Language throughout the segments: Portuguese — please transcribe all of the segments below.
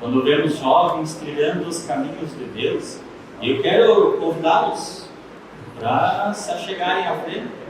Quando vemos jovens trilhando os caminhos de Deus, eu quero convidá-los para se achegarem à frente.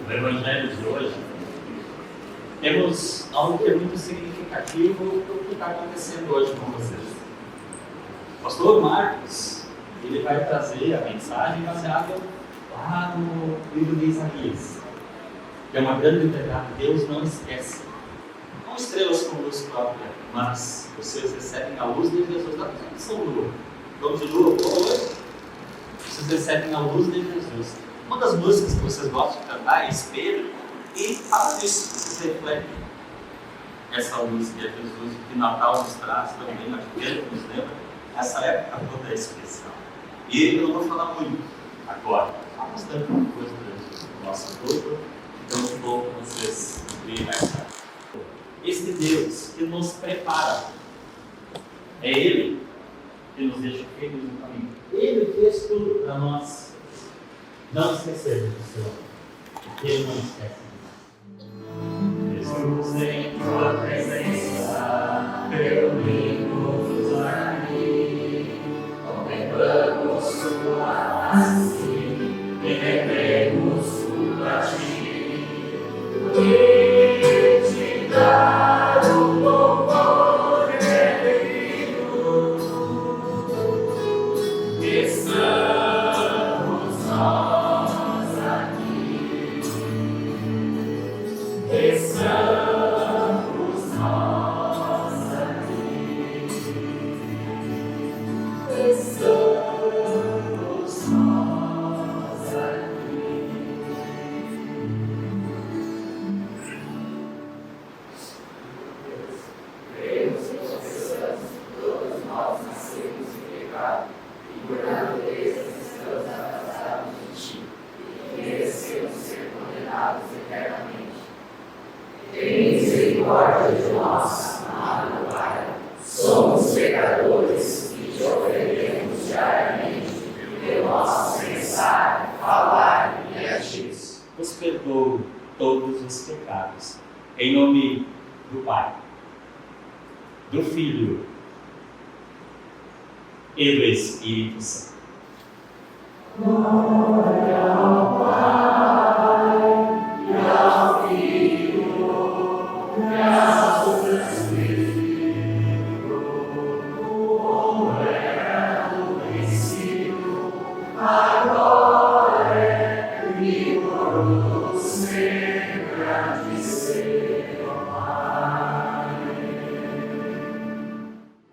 No Evangelho de hoje, temos algo que é muito significativo do que está acontecendo hoje com vocês. O pastor Marcos, ele vai trazer a mensagem baseada lá no livro de Isaías, que é uma grande verdade. Deus não esquece. Não estrelas com luz própria, mas vocês recebem a luz de Jesus. Não são lua. Vamos de lua, boa noite. Vocês recebem a luz de Jesus. Uma das músicas que vocês gostam de cantar é Espelho, e fala disso, vocês refletem essa luz que é Jesus, que Natal nos traz também, acho que ele nos lembra, essa época toda é especial. E eu não vou falar muito agora, há bastante coisa durante o nosso culto, então que bom que vocês virem essa. Este Deus que nos prepara, é Ele que nos deixa firmes no caminho. Ele fez tudo para nós não esquecermos do Senhor, porque Ele não esquece de nós. Jesus, em Tua presença, reunimos aqui, contemplamos Tua face e rendemos tudo a Ti. E te dar o louvor eterno, estamos nós aqui, estamos nós aqui, estamos nós aqui. Cremos e confessamos todos nós nascemos em pecado, e por natureza estamos afastados de Ti, e merecemos ser condenados eternamente. Tem misericórdia de nós, amado Pai. Somos pecadores e Te ofendemos diariamente pelo nosso pensar, falar e agir. Os perdoo todos os pecados, em nome do Pai, do Filho e do Espírito Santo. Glória ao Pai, e ao Filho, e ao Espírito, como era no princípio, agora e por sempre há de ser, ó Pai.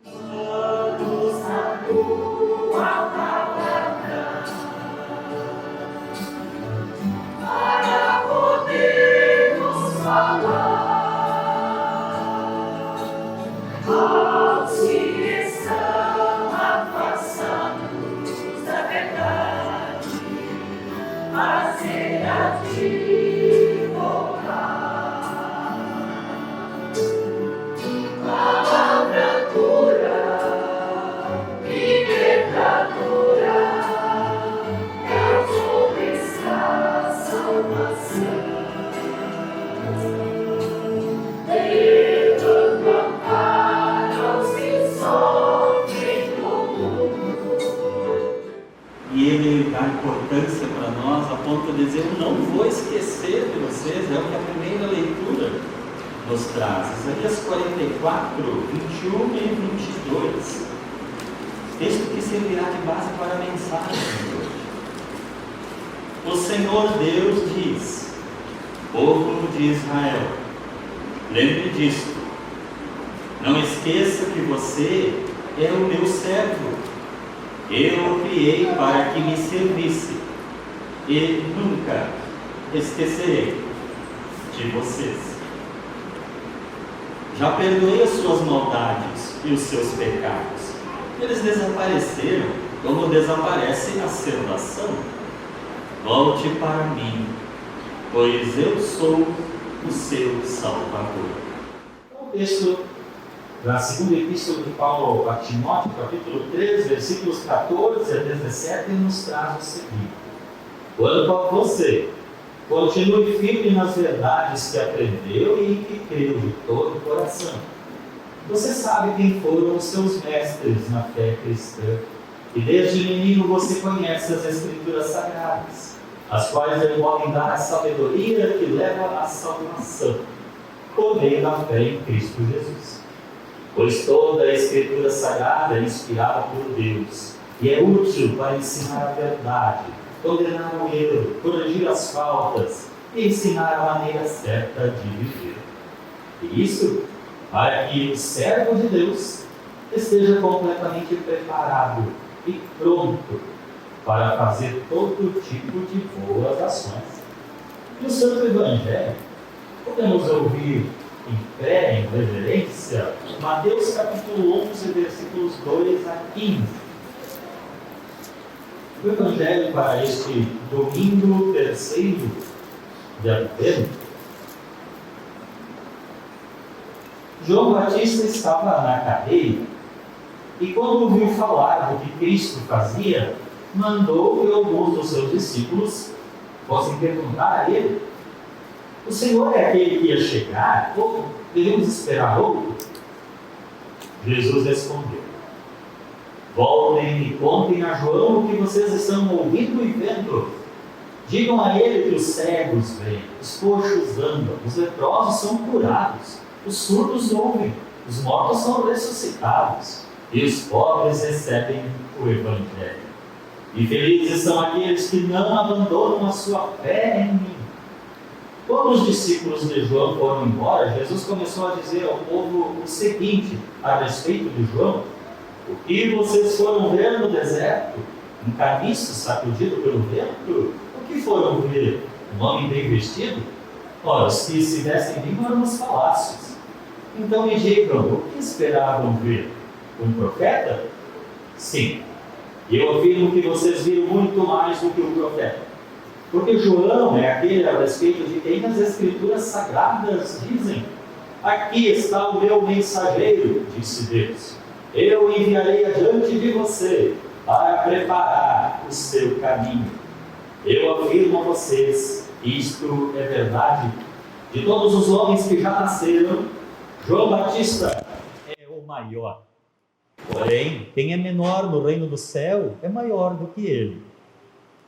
Todos na Tua palavra, para podermos falar aos que estão afastados da verdade, fazer a Ti voltar. Palavra pura, libertadora, traz sobre esta salvação. Levando amparo aos que sofrem no mundo. E Ele dá importância para nós a ponto de dizer: eu não vou esquecer de vocês. É o que a primeira leitura nos traz. Isaías 44, 21 e 22. Texto que servirá de base para a mensagem de hoje. O Senhor Deus diz: povo de Israel, lembre disto, não esqueça que você é o meu servo. Eu o criei para que me servisse. e nunca esquecerei de vocês. Já perdoei as suas maldades e os seus pecados. Eles desapareceram como desaparece a salvação. Volte para mim, pois eu sou o seu Salvador. O texto da segunda epístola de Paulo a Timóteo, capítulo 3, versículos 14 a 17, nos traz o seguinte: quanto a você, continue firme nas verdades que aprendeu e em que creu de todo o coração. Você sabe quem foram os seus mestres na fé cristã, e desde menino você conhece as Escrituras Sagradas, as quais lhe podem dar a sabedoria que leva à salvação, por meio da fé em Cristo Jesus. Pois toda a Escritura Sagrada é inspirada por Deus e é útil para ensinar a verdade, condenar o erro, corrigir as faltas e ensinar a maneira certa de viver. E isso para que o servo de Deus esteja completamente preparado e pronto para fazer todo tipo de boas ações. E o Santo Evangelho, podemos ouvir em fé, em reverência, Mateus capítulo 11, versículos 2 a 15. O Evangelho para este domingo 3º de Advento. João Batista estava na cadeia e, quando ouviu falar do que Cristo fazia, mandou que alguns dos seus discípulos fossem perguntar a ele: o Senhor é aquele que ia chegar ou devemos esperar outro? Jesus respondeu: voltem e contem a João o que vocês estão ouvindo e vendo. Digam a ele que os cegos veem, os coxos andam, os leprosos são curados, os surdos ouvem, os mortos são ressuscitados e os pobres recebem o Evangelho. E felizes são aqueles que não abandonam a sua fé em mim. Quando os discípulos de João foram embora, Jesus começou a dizer ao povo o seguinte a respeito de João: o que vocês foram ver no deserto? Um caniço sacudido pelo vento? O que foram ver? Um homem bem vestido? Ora, os que se vestem bem eram nos palácios. Então me digam, o que esperavam ver? Um profeta? Sim. E eu afirmo que vocês viram muito mais do que o profeta. Porque João é aquele a respeito de quem as Escrituras Sagradas dizem: aqui está o meu mensageiro, disse Deus. Eu o enviarei adiante de você para preparar o seu caminho. Eu afirmo a vocês, isto é verdade, de todos os homens que já nasceram, João Batista é o maior. Porém, quem é menor no reino do céu é maior do que ele.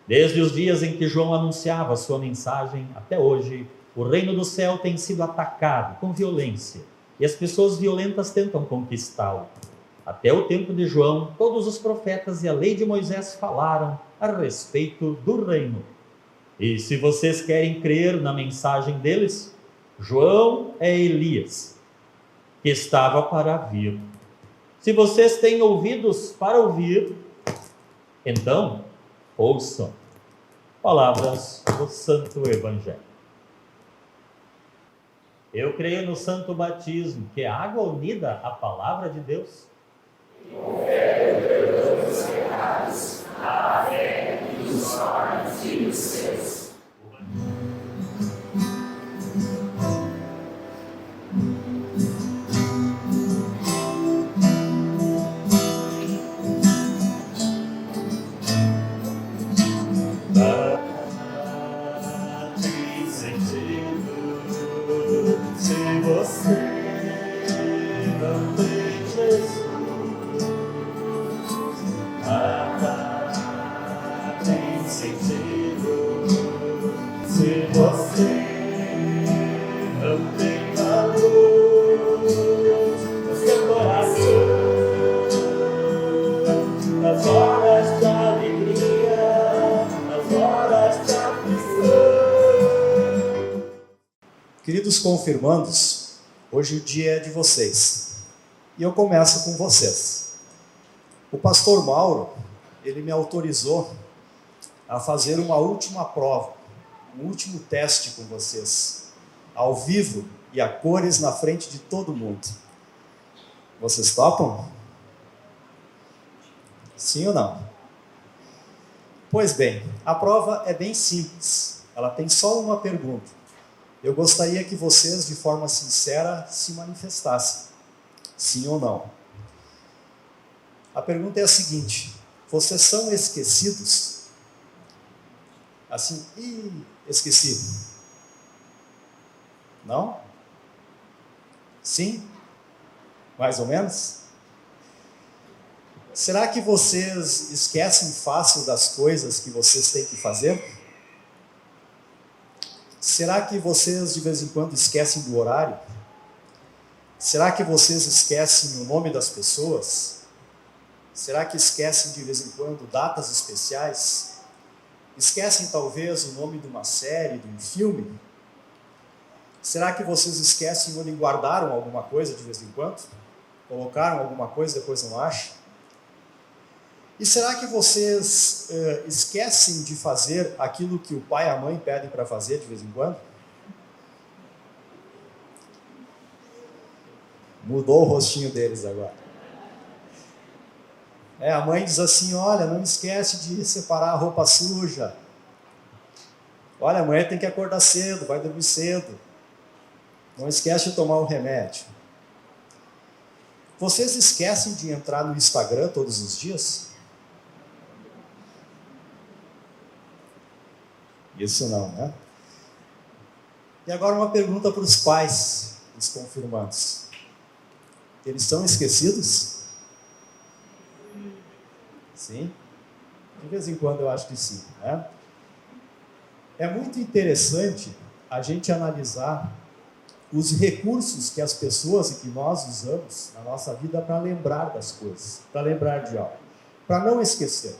Desde os dias em que João anunciava a sua mensagem até hoje, o reino do céu tem sido atacado com violência e as pessoas violentas tentam conquistá-lo. Até o tempo de João, todos os profetas e a lei de Moisés falaram a respeito do reino. E se vocês querem crer na mensagem deles, João é Elias, que estava para vir. Se vocês têm ouvidos para ouvir, então ouçam. Palavras do Santo Evangelho. Eu creio no santo batismo, que é água unida à palavra de Deus. Confere o perdão dos pecados, a fé e nos torna filhos seus. Se você não tem Jesus, nada tem sentido. Se você não tem a luz no seu coração, nas horas de alegria, nas horas de aflição. Queridos confirmandos, hoje o dia é de vocês e eu começo com vocês. O pastor Mauro, ele me autorizou a fazer uma última prova, um último teste com vocês, ao vivo e a cores na frente de todo mundo. Vocês topam? Sim ou não? Pois bem, a prova é bem simples. Ela tem só uma pergunta. Eu gostaria que vocês, de forma sincera, se manifestassem. Sim ou não? A pergunta é a seguinte: vocês são esquecidos? Assim, esqueci. Não? Sim? Mais ou menos? Será que vocês esquecem fácil das coisas que vocês têm que fazer? Será que vocês de vez em quando esquecem do horário? Será que vocês esquecem o nome das pessoas? Será que esquecem de vez em quando datas especiais? Esquecem talvez o nome de uma série, de um filme? Será que vocês esquecem onde guardaram alguma coisa de vez em quando? Colocaram alguma coisa e depois não acham? E será que vocês esquecem de fazer aquilo que o pai e a mãe pedem para fazer de vez em quando? Mudou o rostinho deles agora. A mãe diz assim: olha, não esquece de separar a roupa suja. Olha, amanhã tem que acordar cedo, vai dormir cedo. Não esquece de tomar o remédio. Vocês esquecem de entrar no Instagram todos os dias? Isso não, né? E agora uma pergunta para os pais dos confirmandos. Eles são esquecidos? Sim? De vez em quando eu acho que sim, né? É muito interessante a gente analisar os recursos que as pessoas e que nós usamos na nossa vida para lembrar das coisas, para lembrar de algo, para não esquecer.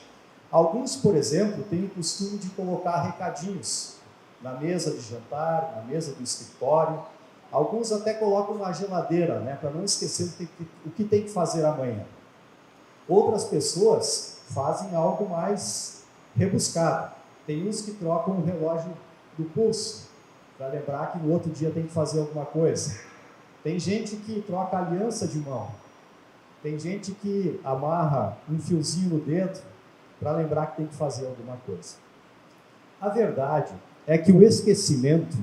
Alguns, por exemplo, têm o costume de colocar recadinhos na mesa de jantar, na mesa do escritório. Alguns até colocam na geladeira, né, para não esquecer o que tem que fazer amanhã. Outras pessoas fazem algo mais rebuscado. Tem uns que trocam o relógio do pulso, para lembrar que no outro dia tem que fazer alguma coisa. Tem gente que troca aliança de mão. Tem gente que amarra um fiozinho no dedo para lembrar que tem que fazer alguma coisa. A verdade é que o esquecimento,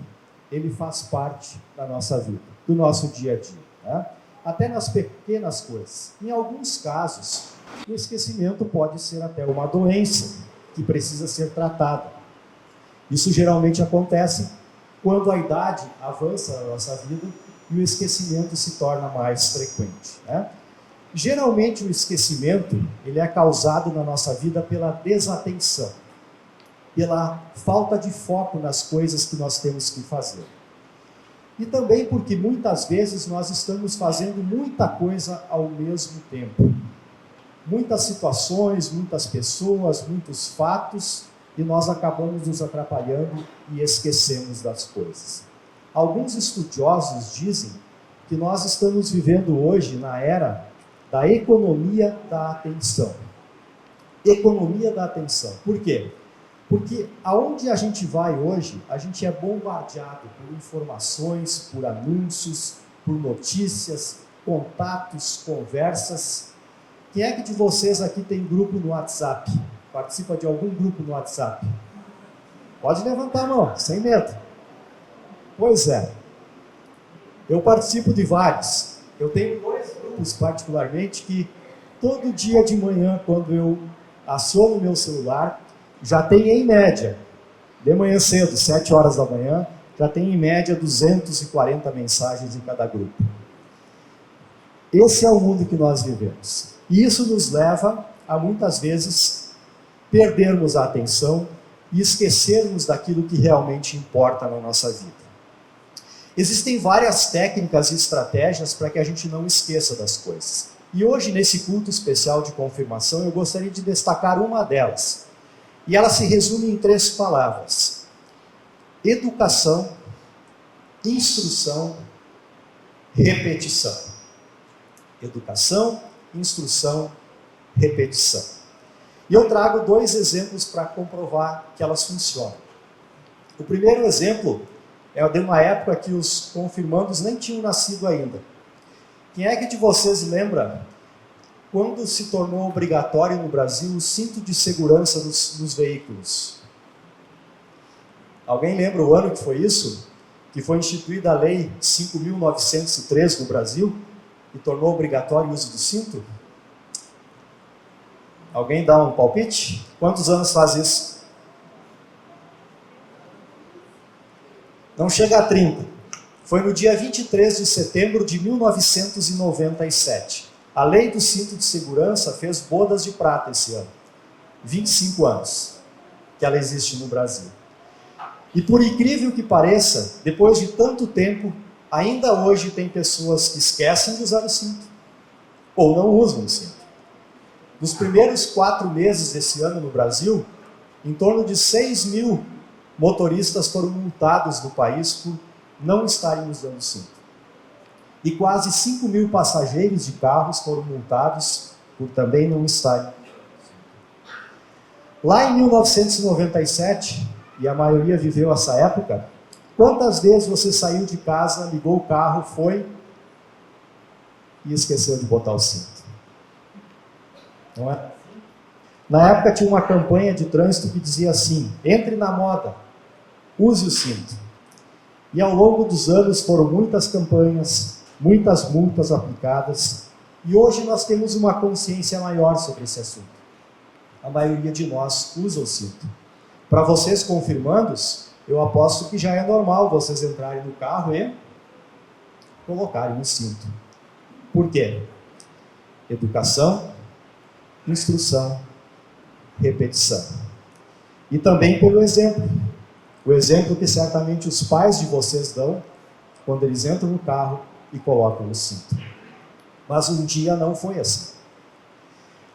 ele faz parte da nossa vida, do nosso dia a dia, né? Até nas pequenas coisas. Em alguns casos, o esquecimento pode ser até uma doença que precisa ser tratada. Isso geralmente acontece quando a idade avança na nossa vida e o esquecimento se torna mais frequente, né? Geralmente o esquecimento ele é causado na nossa vida pela desatenção, pela falta de foco nas coisas que nós temos que fazer. E também porque muitas vezes nós estamos fazendo muita coisa ao mesmo tempo. Muitas situações, muitas pessoas, muitos fatos, e nós acabamos nos atrapalhando e esquecemos das coisas. Alguns estudiosos dizem que nós estamos vivendo hoje na era da economia da atenção. Economia da atenção. Por quê? Porque aonde a gente vai hoje, a gente é bombardeado por informações, por anúncios, por notícias, contatos, conversas. Quem é que de vocês aqui tem grupo no WhatsApp? Participa de algum grupo no WhatsApp? Pode levantar a mão, sem medo. Pois é. Eu participo de vários. Eu tenho 2 grupos particularmente que todo dia de manhã, quando eu aciono o meu celular, já tem em média, de manhã cedo, 7 horas da manhã, já tem em média 240 mensagens em cada grupo. Esse é o mundo que nós vivemos. E isso nos leva a muitas vezes perdermos a atenção e esquecermos daquilo que realmente importa na nossa vida. Existem várias técnicas e estratégias para que a gente não esqueça das coisas. E hoje, nesse culto especial de confirmação, eu gostaria de destacar uma delas. E ela se resume em 3 palavras: educação, instrução, repetição. Educação, instrução, repetição. E eu trago 2 exemplos para comprovar que elas funcionam. O primeiro exemplo é de uma época que os confirmandos nem tinham nascido ainda. Quem é que de vocês lembra quando se tornou obrigatório no Brasil o cinto de segurança nos veículos? Alguém lembra o ano que foi isso? Que foi instituída a Lei 5.903 no Brasil e tornou obrigatório o uso do cinto? Alguém dá um palpite? Quantos anos faz isso? Não chega a 30. Foi no dia 23 de setembro de 1997. A lei do cinto de segurança fez bodas de prata esse ano. 25 anos que ela existe no Brasil. E por incrível que pareça, depois de tanto tempo, ainda hoje tem pessoas que esquecem de usar o cinto. Ou não usam o cinto. Nos primeiros 4 meses desse ano no Brasil, em torno de 6.000 motoristas foram multados no país por não estarem usando o cinto. E quase 5.000 passageiros de carros foram multados por também não estarem. Lá em 1997, e a maioria viveu essa época, quantas vezes você saiu de casa, ligou o carro, foi e esqueceu de botar o cinto? Não é? Na época tinha uma campanha de trânsito que dizia assim: entre na moda, use o cinto. E ao longo dos anos foram muitas campanhas, muitas multas aplicadas, e hoje nós temos uma consciência maior sobre esse assunto. A maioria de nós usa o cinto. Para vocês confirmandos, eu aposto que já é normal vocês entrarem no carro e colocarem o cinto. Por quê? Educação, instrução, repetição. E também pelo exemplo. O exemplo que certamente os pais de vocês dão quando eles entram no carro e colocam o cinto. Mas um dia não foi assim.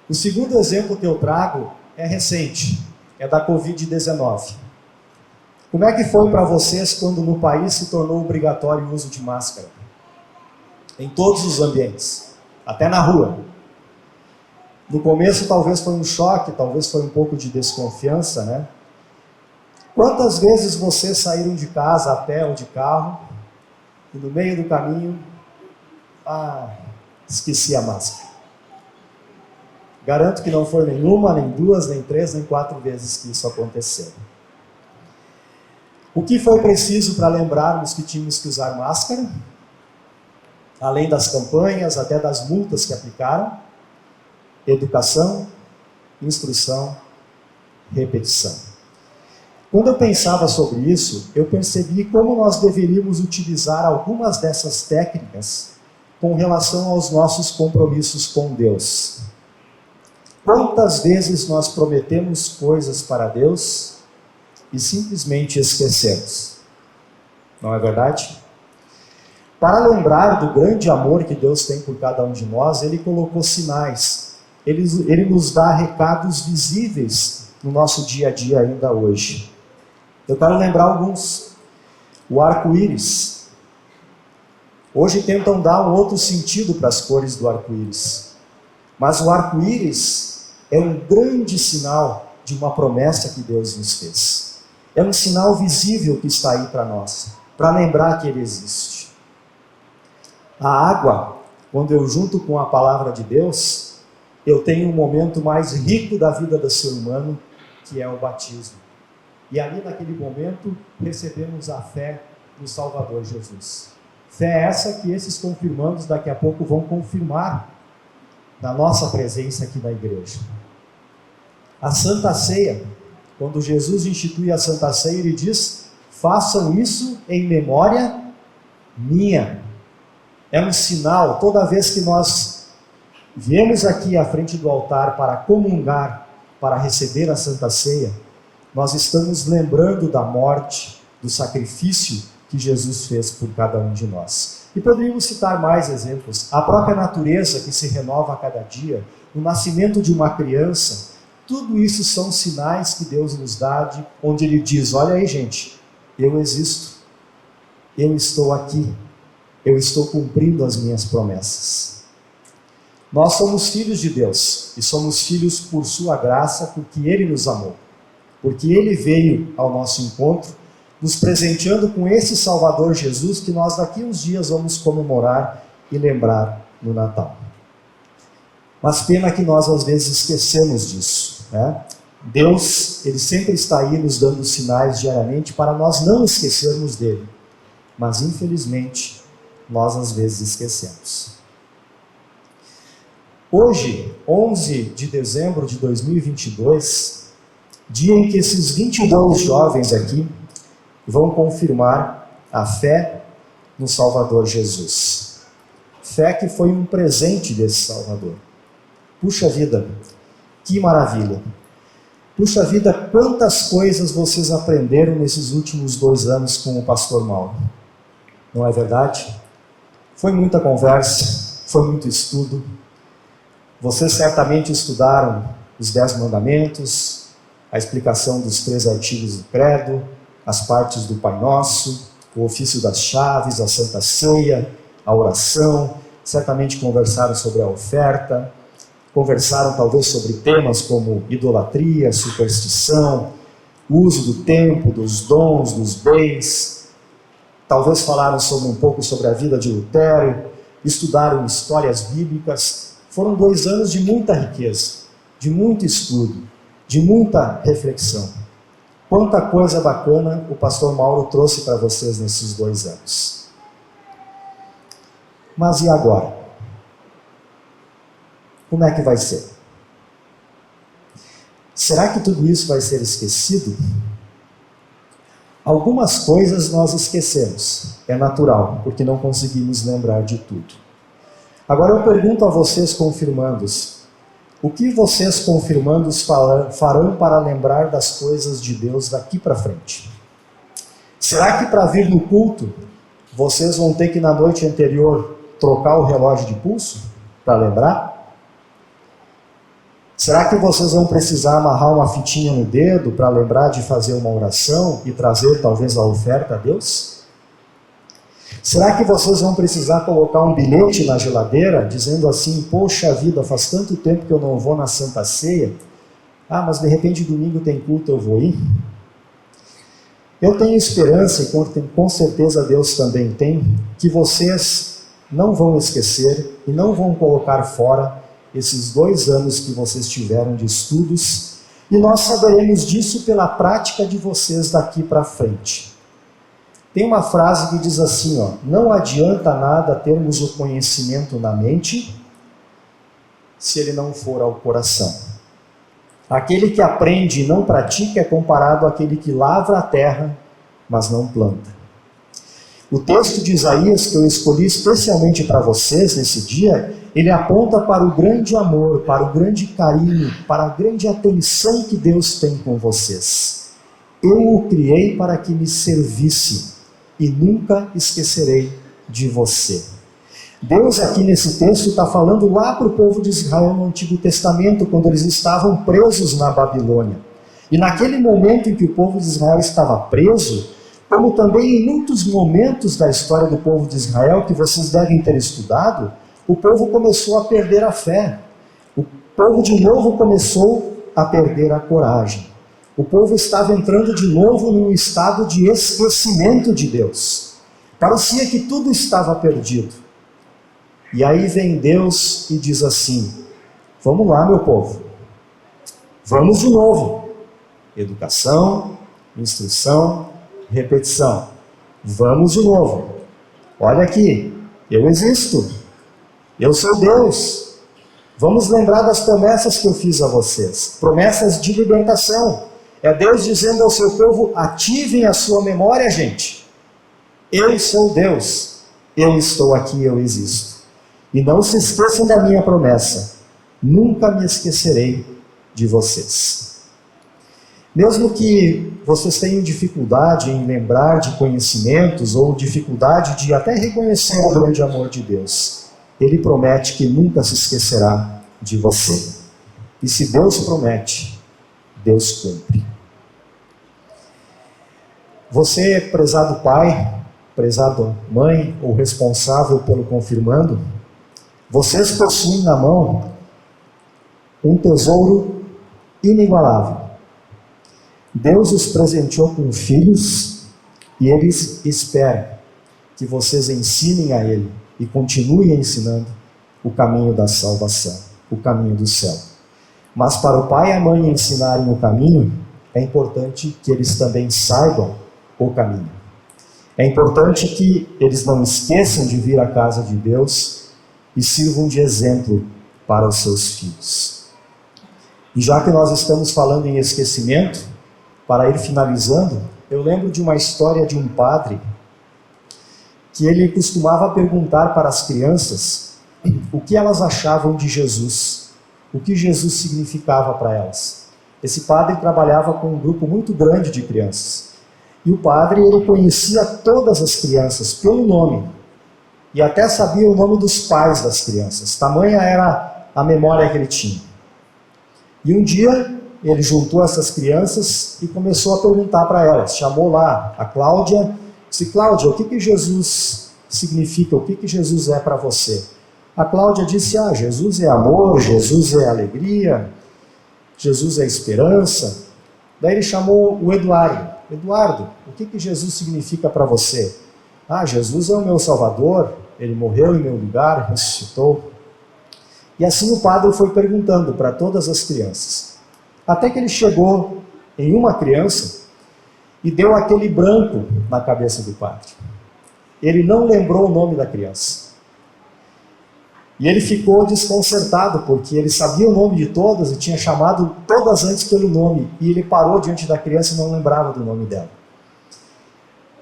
O segundo exemplo que eu trago é recente, é da Covid-19. Como é que foi para vocês quando no país se tornou obrigatório o uso de máscara? Em todos os ambientes, até na rua. No começo talvez foi um choque, talvez foi um pouco de desconfiança, né? Quantas vezes vocês saíram de casa a pé ou de carro e no meio do caminho, esqueci a máscara? Garanto que não foi nenhuma, nem 2, nem 3, nem 4 vezes que isso aconteceu. O que foi preciso para lembrarmos que tínhamos que usar máscara? Além das campanhas, até das multas que aplicaram, educação, instrução, repetição. Quando eu pensava sobre isso, eu percebi como nós deveríamos utilizar algumas dessas técnicas com relação aos nossos compromissos com Deus. Quantas vezes nós prometemos coisas para Deus e simplesmente esquecemos? Não é verdade? Para lembrar do grande amor que Deus tem por cada um de nós, Ele colocou sinais. Ele nos dá recados visíveis no nosso dia a dia ainda hoje. Eu quero lembrar alguns. O arco-íris. Hoje tentam dar um outro sentido para as cores do arco-íris. Mas o arco-íris é um grande sinal de uma promessa que Deus nos fez. É um sinal visível que está aí para nós, para lembrar que Ele existe. A água, quando eu junto com a palavra de Deus, eu tenho um momento mais rico da vida do ser humano, que é o batismo. E ali naquele momento recebemos a fé no Salvador Jesus. Fé essa que esses confirmandos daqui a pouco vão confirmar na nossa presença aqui na igreja. A Santa Ceia, quando Jesus institui a Santa Ceia, Ele diz: façam isso em memória minha. É um sinal, toda vez que nós viemos aqui à frente do altar para comungar, para receber a Santa Ceia, nós estamos lembrando da morte, do sacrifício que Jesus fez por cada um de nós. E poderíamos citar mais exemplos. A própria natureza que se renova a cada dia, o nascimento de uma criança, tudo isso são sinais que Deus nos dá, onde Ele diz: olha aí, gente, eu existo, eu estou aqui, eu estou cumprindo as minhas promessas. Nós somos filhos de Deus e somos filhos por sua graça, porque Ele nos amou. Porque Ele veio ao nosso encontro, nos presenteando com esse Salvador Jesus que nós daqui uns dias vamos comemorar e lembrar no Natal. Mas pena que nós às vezes esquecemos disso, né? Deus, Ele sempre está aí nos dando sinais diariamente para nós não esquecermos dEle. Mas infelizmente, nós às vezes esquecemos. Hoje, 11 de dezembro de 2022, dia em que esses 22 jovens aqui vão confirmar a fé no Salvador Jesus. Fé que foi um presente desse Salvador. Puxa vida, que maravilha! Puxa vida, quantas coisas vocês aprenderam nesses últimos 2 anos com o pastor Mauro. Não é verdade? Foi muita conversa, foi muito estudo. Vocês certamente estudaram os 10 mandamentos, a explicação dos 3 artigos do credo, as partes do Pai Nosso, o ofício das chaves, a Santa Ceia, a oração. Certamente conversaram sobre a oferta, conversaram talvez sobre temas como idolatria, superstição, uso do tempo, dos dons, dos bens. Talvez falaram um pouco sobre a vida de Lutero, estudaram histórias bíblicas. Foram 2 anos de muita riqueza, de muito estudo, de muita reflexão. Quanta coisa bacana o pastor Mauro trouxe para vocês nesses 2 anos. Mas e agora? Como é que vai ser? Será que tudo isso vai ser esquecido? Algumas coisas nós esquecemos, é natural, porque não conseguimos lembrar de tudo. Agora eu pergunto a vocês confirmandos, o que vocês confirmandos farão para lembrar das coisas de Deus daqui para frente? Será que para vir no culto, vocês vão ter que na noite anterior trocar o relógio de pulso para lembrar? Será que vocês vão precisar amarrar uma fitinha no dedo para lembrar de fazer uma oração e trazer talvez a oferta a Deus? Será que vocês vão precisar colocar um bilhete na geladeira dizendo assim, poxa vida, faz tanto tempo que eu não vou na Santa Ceia, mas de repente domingo tem culto, eu vou ir? Eu tenho esperança, e com certeza Deus também tem, que vocês não vão esquecer e não vão colocar fora esses 2 anos que vocês tiveram de estudos, e nós saberemos disso pela prática de vocês daqui para frente. Tem uma frase que diz assim, não adianta nada termos o conhecimento na mente, se ele não for ao coração. Aquele que aprende e não pratica é comparado àquele que lavra a terra, mas não planta. O texto de Isaías que eu escolhi especialmente para vocês nesse dia, ele aponta para o grande amor, para o grande carinho, para a grande atenção que Deus tem com vocês. Eu o criei para que me servisse e nunca esquecerei de você. Deus aqui nesse texto está falando lá para o povo de Israel no Antigo Testamento, quando eles estavam presos na Babilônia. E naquele momento em que o povo de Israel estava preso, como também em muitos momentos da história do povo de Israel, que vocês devem ter estudado, o povo começou a perder a fé. O povo de novo começou a perder a coragem. O povo estava entrando de novo num estado de esquecimento de Deus. Parecia que tudo estava perdido. E aí vem Deus e diz assim, vamos lá, meu povo, vamos de novo. Educação, instrução, repetição. Vamos de novo. Olha aqui, eu existo. Eu sou Deus. Vamos lembrar das promessas que eu fiz a vocês. Promessas de libertação. É Deus dizendo ao seu povo, ativem a sua memória, gente. Eu sou Deus. Eu estou aqui, eu existo. E não se esqueçam da minha promessa. Nunca me esquecerei de vocês. Mesmo que vocês tenham dificuldade em lembrar de conhecimentos ou dificuldade de até reconhecer o grande amor de Deus, Ele promete que nunca se esquecerá de você. E se Deus promete, Deus cumpre. Você, prezado pai, prezado mãe ou responsável pelo confirmando, Vocês possuem na mão um tesouro inigualável. Deus os presenteou com filhos e eles esperam que vocês ensinem a ele e continuem ensinando o caminho da salvação, o caminho do céu. Mas para o pai e a mãe ensinarem o caminho, é importante que eles também saibam o caminho. É importante que eles não esqueçam de vir à casa de Deus e sirvam de exemplo para os seus filhos. E já que nós estamos falando em esquecimento, para ir finalizando, eu lembro de uma história de um padre que ele costumava perguntar para as crianças o que elas achavam de Jesus, o que Jesus significava para elas. Esse padre trabalhava com um grupo muito grande de crianças. E o padre, ele conhecia todas as crianças pelo nome. E até sabia o nome dos pais das crianças. Tamanha era a memória que ele tinha. E um dia, ele juntou essas crianças e começou a perguntar para elas. Chamou lá a Cláudia. Disse: Cláudia, o que Jesus significa? O que Jesus é para você? A Cláudia disse: Jesus é amor, Jesus é alegria, Jesus é esperança. Daí ele chamou o Eduardo. Eduardo, o que Jesus significa para você? Jesus é o meu Salvador, ele morreu em meu lugar, ressuscitou. E assim o padre foi perguntando para todas as crianças. Até que ele chegou em uma criança e deu aquele branco na cabeça do padre. Ele não lembrou o nome da criança. E ele ficou desconcertado, porque ele sabia o nome de todas e tinha chamado todas antes pelo nome. E ele parou diante da criança e não lembrava do nome dela.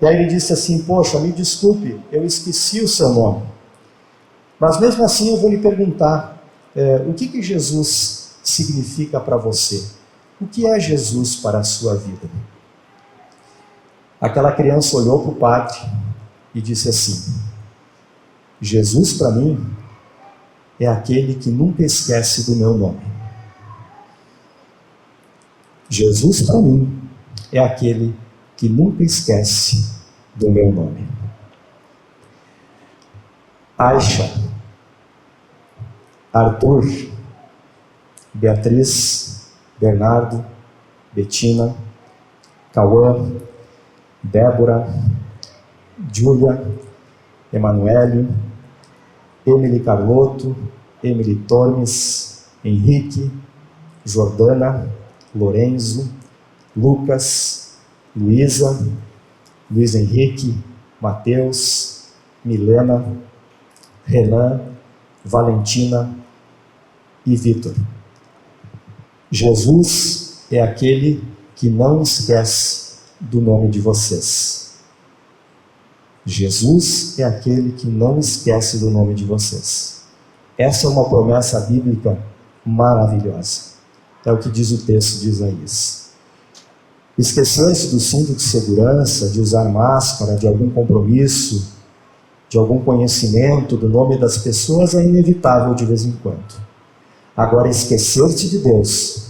E aí ele disse assim: poxa, me desculpe, eu esqueci o seu nome. Mas mesmo assim eu vou lhe perguntar, o que Jesus significa para você? O que é Jesus para a sua vida? Aquela criança olhou para o padre e disse assim: Jesus para mim é aquele que nunca esquece do meu nome. Jesus para mim é aquele que nunca esquece do meu nome. Aisha, Arthur, Beatriz, Bernardo, Betina, Cauã, Débora, Júlia, Emanuele, Emily Carlotto, Emily Tormes, Henrique, Jordana, Lorenzo, Lucas, Luísa, Luiz Henrique, Mateus, Milena, Renan, Valentina e Vitor. Jesus é aquele que não esquece do nome de vocês. Jesus é aquele que não esquece do nome de vocês. Essa é uma promessa bíblica maravilhosa. É o que diz o texto de Isaías. Esquecer-se do cinto de segurança, de usar máscara, de algum compromisso, de algum conhecimento do nome das pessoas é inevitável de vez em quando. Agora, esquecer-se de Deus,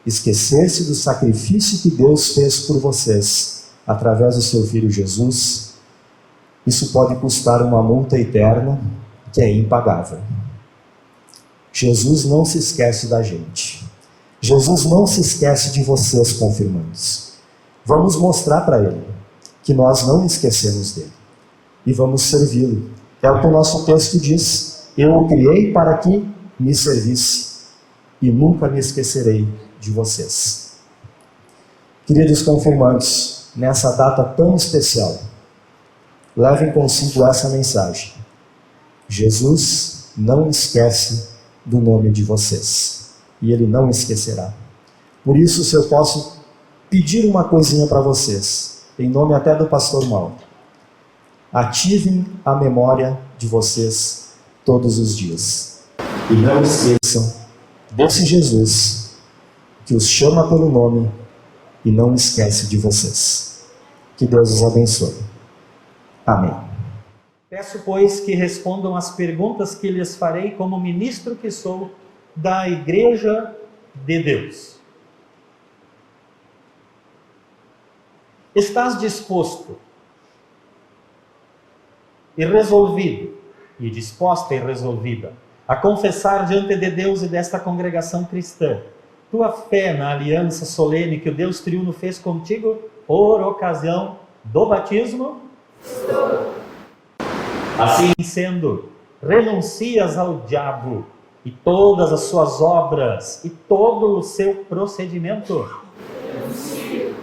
esquecer-se do sacrifício que Deus fez por vocês, através do seu Filho Jesus, isso pode custar uma multa eterna que é impagável. Jesus não se esquece da gente. Jesus não se esquece de vocês, confirmandos. Vamos mostrar para Ele que nós não esquecemos dele. E vamos servi-lo. É o que o nosso texto diz. Eu o criei para que me servisse e nunca me esquecerei de vocês. Queridos confirmandos, nessa data tão especial, levem consigo essa mensagem. Jesus não esquece do nome de vocês. E Ele não esquecerá. Por isso, se eu posso pedir uma coisinha para vocês, em nome até do pastor Mauro, ativem a memória de vocês todos os dias. E não esqueçam desse Jesus que os chama pelo nome e não esquece de vocês. Que Deus os abençoe. Amém. Peço, pois, que respondam as perguntas que lhes farei como ministro que sou da Igreja de Deus. Estás disposto e resolvido, e disposta e resolvida, a confessar diante de Deus e desta congregação cristã tua fé na aliança solene que o Deus triuno fez contigo por ocasião do batismo? Assim sendo, renuncias ao diabo e todas as suas obras e todo o seu procedimento? Renuncio.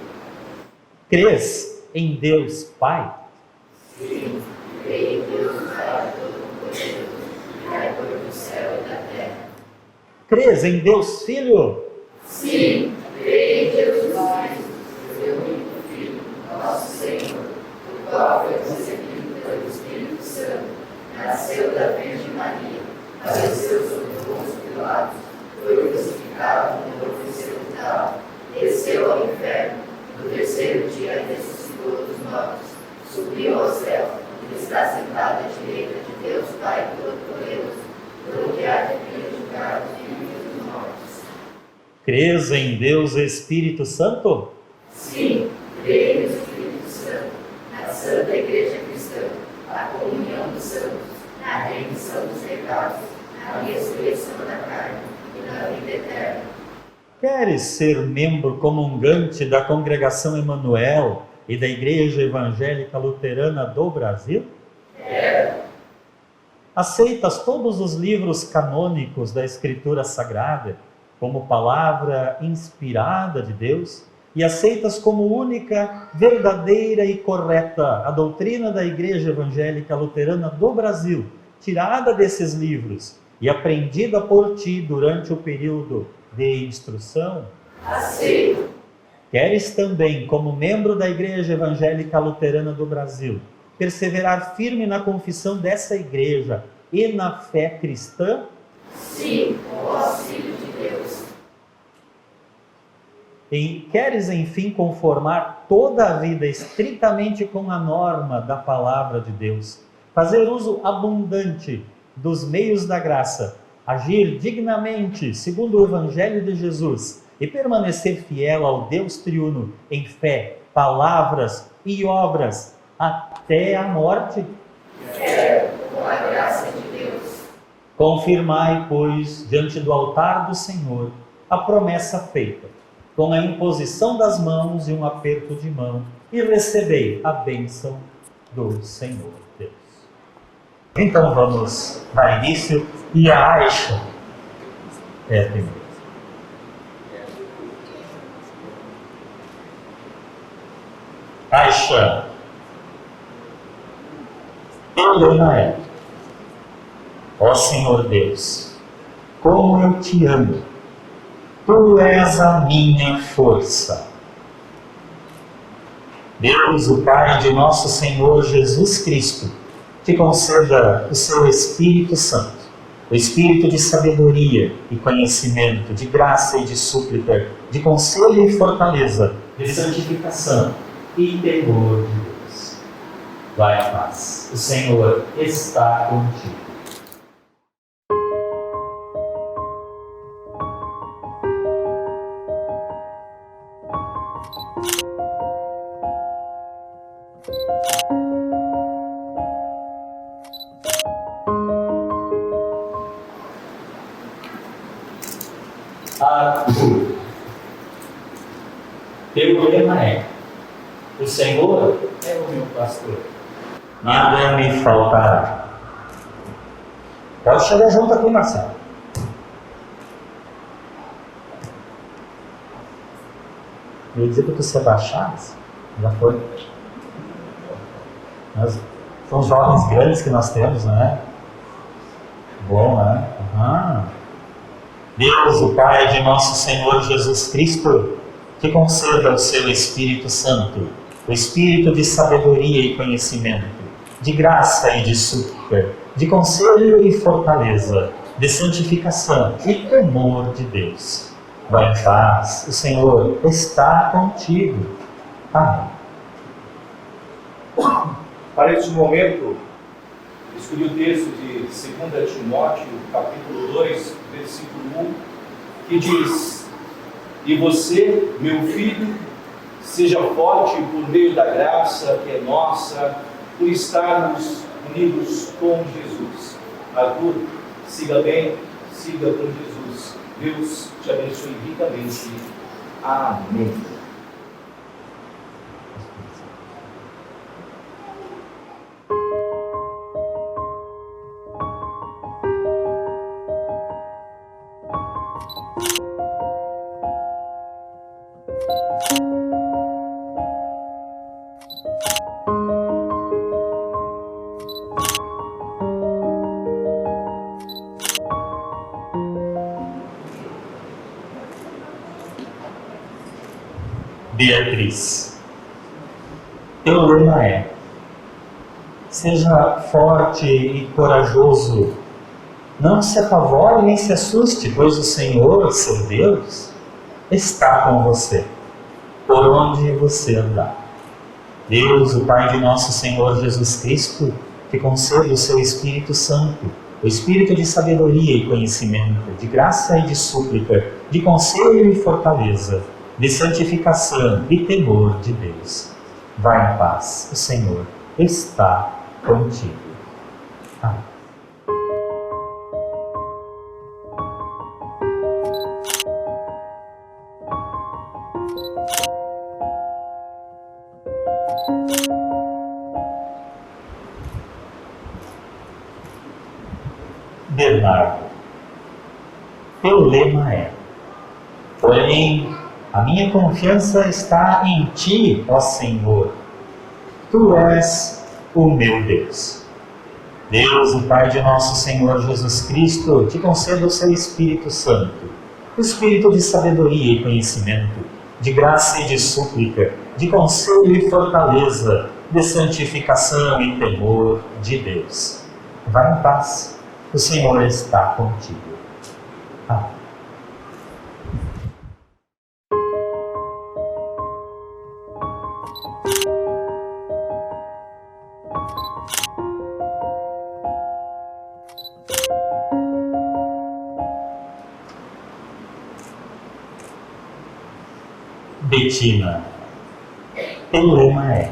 Crês em Deus Pai? Sim, creio em Deus Pai Todo-Poderoso, Criador do céu e da terra. Crês em Deus Filho? Sim, creio em Deus Pai, seu único Filho, nosso Senhor, o qual foi concebido pelo Espírito Santo, nasceu da Virgem Maria, padeceu sob Pôncio Pilatos, foi crucificado, morto e sepultado, desceu ao inferno, no terceiro dia ressuscitou dos mortos, subiu ao céu, e está sentado à direita de Deus Pai Todo-Poderoso, pelo que há de vir julgar os vivos e os mortos. Crês em Deus Espírito Santo? Sim, creio no Espírito Santo, na Santa Igreja Cristã, na comunhão dos santos, na remissão dos pecados, na ressurreição da carne e na vida eterna. Queres ser membro comungante da Congregação Emanuel e da Igreja Evangélica Luterana do Brasil? Quero. Aceitas todos os livros canônicos da Escritura Sagrada como palavra inspirada de Deus e aceitas como única, verdadeira e correta a doutrina da Igreja Evangélica Luterana do Brasil, tirada desses livros e aprendida por ti durante o período de instrução? Aceito. Queres também, como membro da Igreja Evangélica Luterana do Brasil, perseverar firme na confissão dessa igreja e na fé cristã? Sim, com o auxílio de Deus. Queres, enfim, conformar toda a vida estritamente com a norma da palavra de Deus, fazer uso abundante dos meios da graça, agir dignamente segundo o Evangelho de Jesus e permanecer fiel ao Deus triuno em fé, palavras e obras até a morte? Quero, com a graça de Deus. Confirmai, pois, diante do altar do Senhor, a promessa feita, com a imposição das mãos e um aperto de mão, e recebei a bênção do Senhor Deus. Então vamos dar início, e a Aisha é a primeira. Aisha, Elena, ó Senhor Deus, como eu te amo, tu és a minha força. Deus, o Pai de nosso Senhor Jesus Cristo, te conceda o seu Espírito Santo, o Espírito de sabedoria e conhecimento, de graça e de súplica, de conselho e fortaleza, de santificação e temor de Deus. Vai em paz. O Senhor está contigo. Teu lema é: o Senhor é o meu pastor, nada me faltará. Pode chegar junto aqui, Marcelo. Eu ia dizer para você baixar, já foi. São jovens grandes que nós temos, né? Bom, né? Deus, o Pai de nosso Senhor Jesus Cristo, te conceda o seu Espírito Santo, o Espírito de sabedoria e conhecimento, de graça e de súplica, de conselho e fortaleza, de santificação e temor de Deus. Vai em paz, o Senhor está contigo. Amém. Para este momento, escolhi o texto de 2 Timóteo, capítulo 2, versículo 1, que diz: E você, meu filho, seja forte por meio da graça que é nossa, por estarmos unidos com Jesus. Arthur, Siga bem, siga com Jesus. Deus te abençoe ricamente. Amém. Beatriz. Teu lema é: seja forte e corajoso, não se apavore nem se assuste, pois o Senhor, seu Deus, está com você, por onde você andar. Deus, o Pai de nosso Senhor Jesus Cristo, te concede o seu Espírito Santo, o Espírito de sabedoria e conhecimento, de graça e de súplica, de conselho e fortaleza, de santificação e temor de Deus. Vai em paz, o Senhor está contigo. Amém. Bernardo. Teu lema é: porém, a minha confiança está em Ti, ó Senhor. Tu és o meu Deus. Deus, o Pai de nosso Senhor Jesus Cristo, te conceda o seu Espírito Santo, o Espírito de sabedoria e conhecimento, de graça e de súplica, de conselho e fortaleza, de santificação e temor de Deus. Vai em paz, o Senhor está contigo. Amém. Betina. Teu lema é: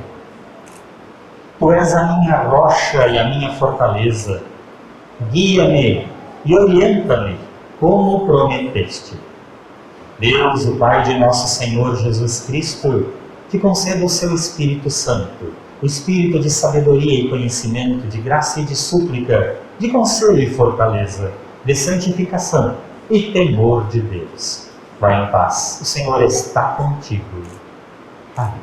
Tu és a minha rocha e a minha fortaleza. Guia-me e orienta-me, como prometeste. Deus, o Pai de nosso Senhor Jesus Cristo, te conceda o seu Espírito Santo, o Espírito de sabedoria e conhecimento, de graça e de súplica, de conselho e fortaleza, de santificação e temor de Deus. Vai em paz, o Senhor está contigo. Amém.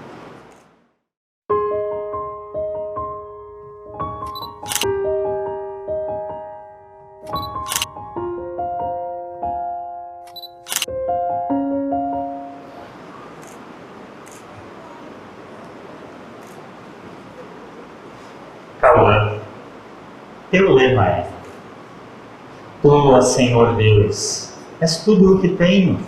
Cauã. Teu lema é: Tu, Senhor Deus, és tudo o que tenho.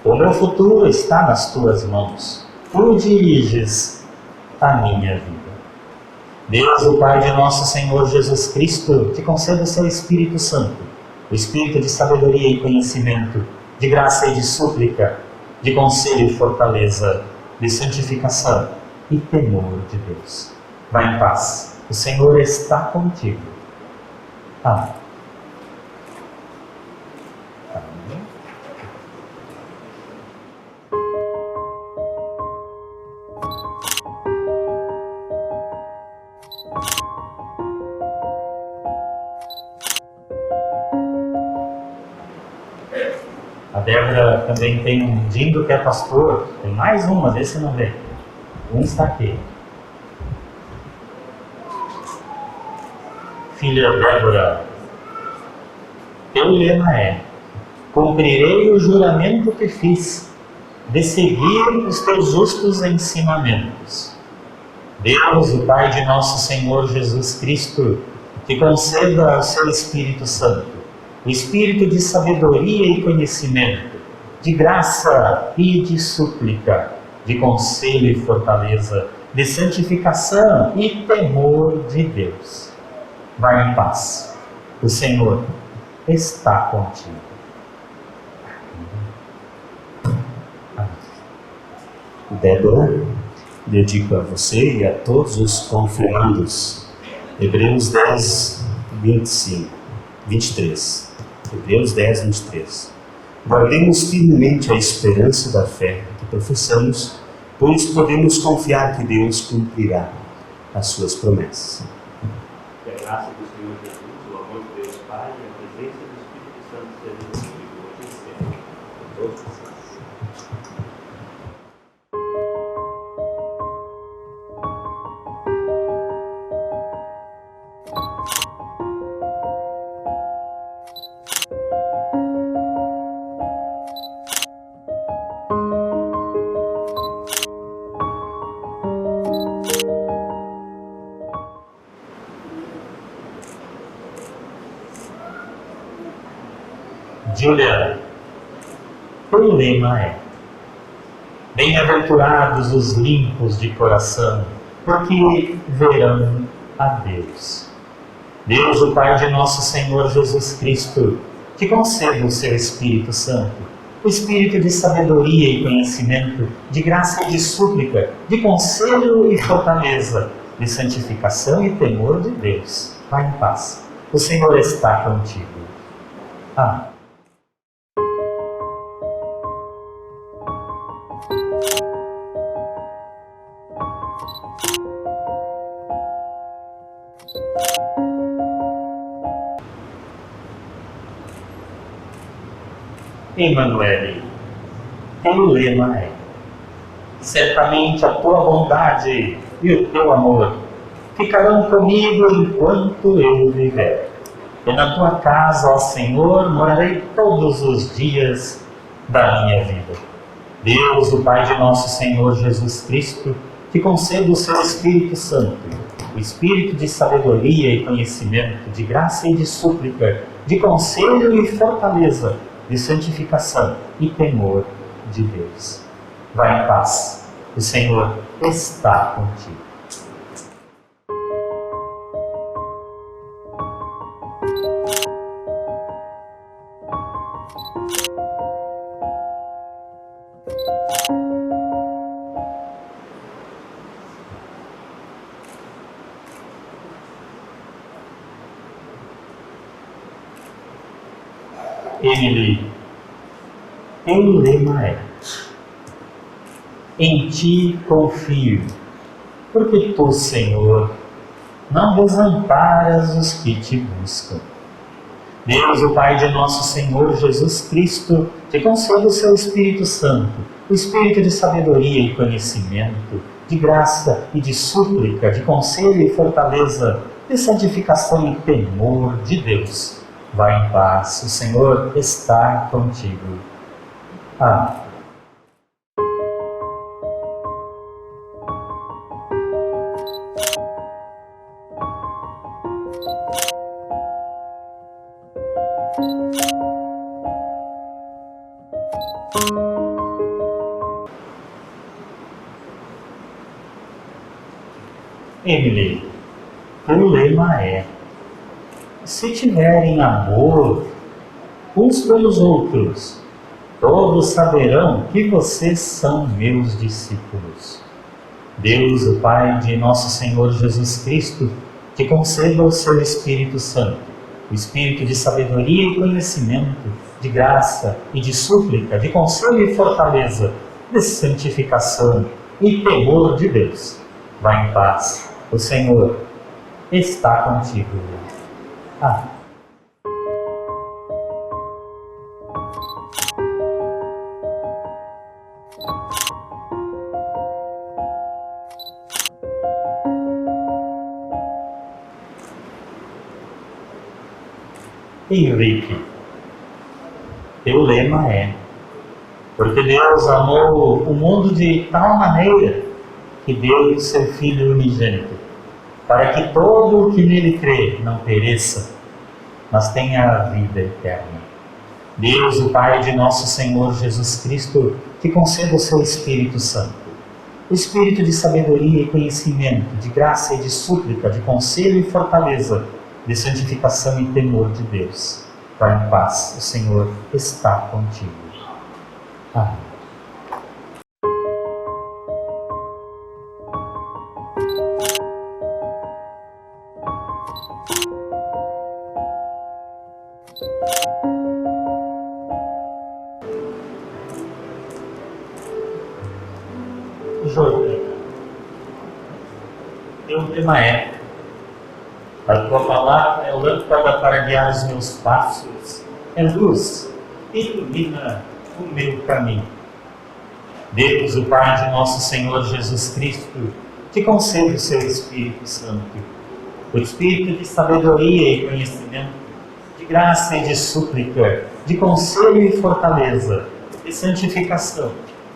O meu futuro está nas tuas mãos. Tu diriges a minha vida. Deus, o Pai de nosso Senhor Jesus Cristo, te conceda o seu Espírito Santo, o Espírito de sabedoria e conhecimento, de graça e de súplica, de conselho e fortaleza, de santificação e temor de Deus. Vai em paz, o Senhor está contigo. Amém. A Débora também tem um Dindo que é pastor. Tem mais uma, desse não vê. Um está aqui. Filha Débora, teu lema é: cumprirei o juramento que fiz, de seguir os teus justos ensinamentos. Deus, o Pai de nosso Senhor Jesus Cristo, te conceda o seu Espírito Santo, o Espírito de sabedoria e conhecimento, de graça e de súplica, de conselho e fortaleza, de santificação e temor de Deus. Vai em paz, o Senhor está contigo. Débora, dedico a você e a todos os confirmados. Hebreus 10, 25. 23. Hebreus 10, 23. Guardemos firmemente a esperança da fé que professamos, pois podemos confiar que Deus cumprirá as suas promessas. Que a graça do Senhor Jesus, o amor de Deus Pai e a presença do Espírito Santo seja comigo hoje e sempre, com todos vocês. Juliana, o lema é: bem-aventurados os limpos de coração, porque verão a Deus. Deus, o Pai de nosso Senhor Jesus Cristo, te conceda o seu Espírito Santo, o Espírito de sabedoria e conhecimento, de graça e de súplica, de conselho e fortaleza, de santificação e temor de Deus. Vai em paz. O Senhor está contigo. Amém. Emanuele, o lema é: certamente a tua bondade e o teu amor ficarão comigo enquanto eu viver. E na tua casa, ó Senhor, morarei todos os dias da minha vida. Deus, o Pai de nosso Senhor Jesus Cristo, te conceda o seu Espírito Santo, o Espírito de sabedoria e conhecimento, de graça e de súplica, de conselho e fortaleza, de santificação e temor de Deus. Vai em paz. O Senhor está contigo. Emily, o lema é: em ti confio, porque tu, Senhor, não desamparas os que te buscam. Deus, o Pai de nosso Senhor Jesus Cristo, te concede o seu Espírito Santo, o Espírito de sabedoria e conhecimento, de graça e de súplica, de conselho e fortaleza, de santificação e temor de Deus. Vai em paz, o Senhor está contigo. Amém. Emily, o lema é: se tiverem amor uns pelos outros, todos saberão que vocês são meus discípulos. Deus, o Pai de nosso Senhor Jesus Cristo, te conceda o seu Espírito Santo, o Espírito de sabedoria e conhecimento, de graça e de súplica, de conselho e fortaleza, de santificação e temor de Deus. Vai em paz, o Senhor está contigo. Amém. Henrique, teu lema é: porque Deus amou o mundo de tal maneira que deu o seu Filho unigênito, para que todo o que nele crê não pereça, mas tenha a vida eterna. Deus, o Pai de nosso Senhor Jesus Cristo, te conceda o seu Espírito Santo, o Espírito de sabedoria e conhecimento, de graça e de súplica, de conselho e fortaleza, de santificação e temor de Deus. Vai em paz, o Senhor está contigo. Amém. lema é: a tua palavra é lâmpada para guiar os meus passos, é luz e ilumina o meu caminho. Deus, o Pai de nosso Senhor Jesus Cristo, te concede o seu Espírito Santo, o Espírito de sabedoria e conhecimento, de graça e de súplica, de conselho e fortaleza, de santificação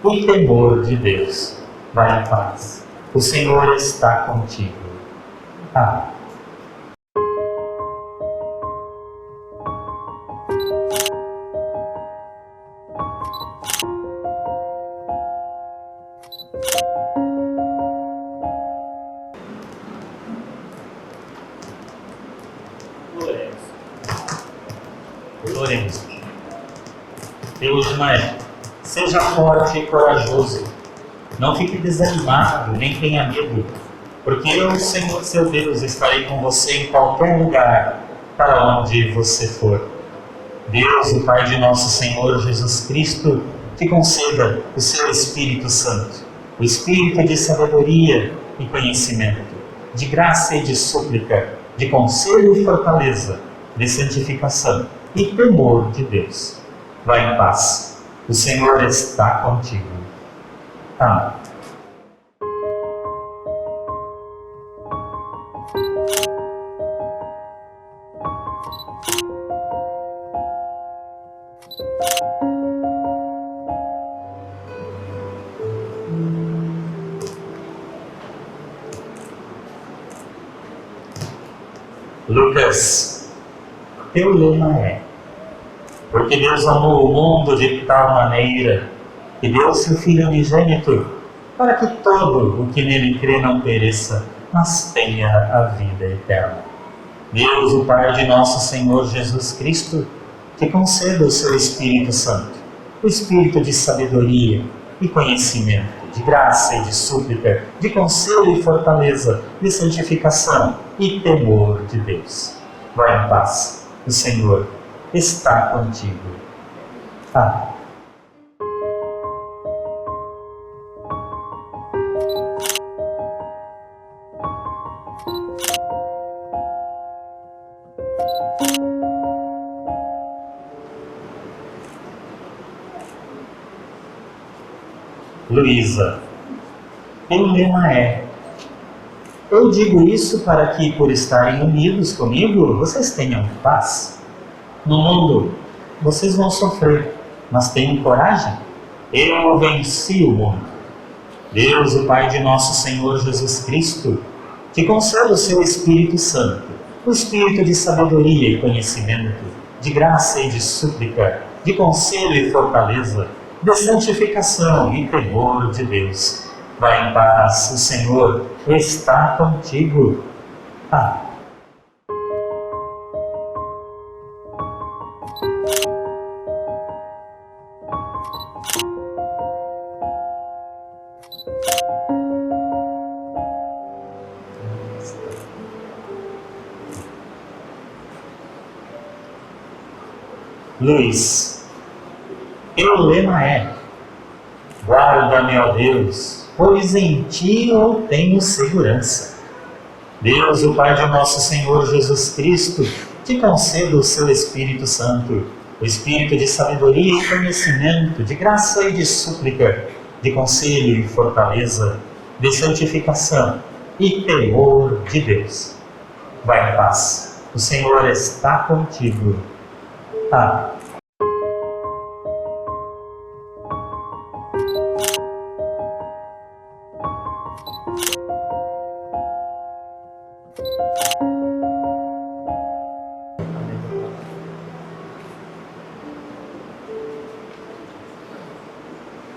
e temor de Deus. Vai em paz. O Senhor está contigo. Amém. Oremos. Deus Ismael, seja forte e corajoso. Não fique desanimado, nem tenha medo, porque eu, Senhor seu Deus, estarei com você em qualquer lugar para onde você for. Deus, o Pai de nosso Senhor Jesus Cristo, te conceda o seu Espírito Santo, o Espírito de sabedoria e conhecimento, de graça e de súplica, de conselho e fortaleza, de santificação e temor de Deus. Vai em paz. O Senhor está contigo. Amém. Lucas, teu lema é: porque Deus amou o mundo de tal maneira que deu seu Filho unigênito, para que todo o que nele crê não pereça, mas tenha a vida eterna. Deus, o Pai de nosso Senhor Jesus Cristo, te conceda o seu Espírito Santo, o Espírito de sabedoria e conhecimento, de graça e de súplica, de conselho e fortaleza, de santificação e temor de Deus. Vai em paz. O Senhor está contigo. Amém. Luísa, teu lema é: eu digo isso para que, por estarem unidos comigo, vocês tenham paz. No mundo, vocês vão sofrer, mas tenham coragem. Eu venci o mundo. Deus, o Pai de nosso Senhor Jesus Cristo, te concede o seu Espírito Santo, o Espírito de sabedoria e conhecimento, de graça e de súplica, de conselho e fortaleza, de santificação e temor de Deus. Vai em paz, o Senhor está contigo. Amém. Luiz, teu lema é: guarda-me, ó Deus, pois em ti eu tenho segurança. Deus, o Pai de nosso Senhor Jesus Cristo, te conceda o seu Espírito Santo, o Espírito de sabedoria e conhecimento, de graça e de súplica, de conselho e fortaleza, de santificação e temor de Deus. Vai em paz. O Senhor está contigo. Amém.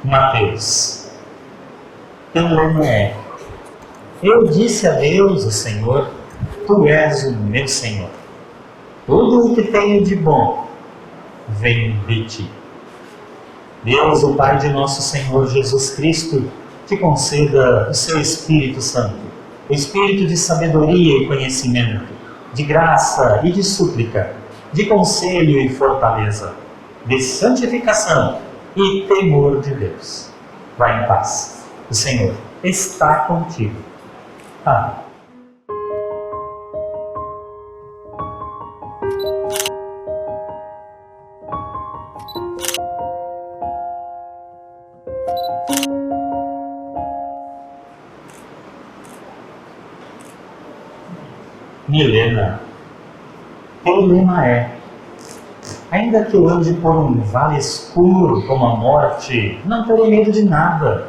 Mateus, teu lema é: eu disse a Deus, o Senhor, tu és o meu Senhor. Tudo o que tenho de bom vem de ti. Deus, o Pai de nosso Senhor Jesus Cristo, te conceda o seu Espírito Santo, o Espírito de sabedoria e conhecimento, de graça e de súplica, de conselho e fortaleza, de santificação e temor de Deus. Vai em paz. O Senhor está contigo. Amém. Milena, teu lema é: ainda que eu ande por um vale escuro como a morte, não terei medo de nada,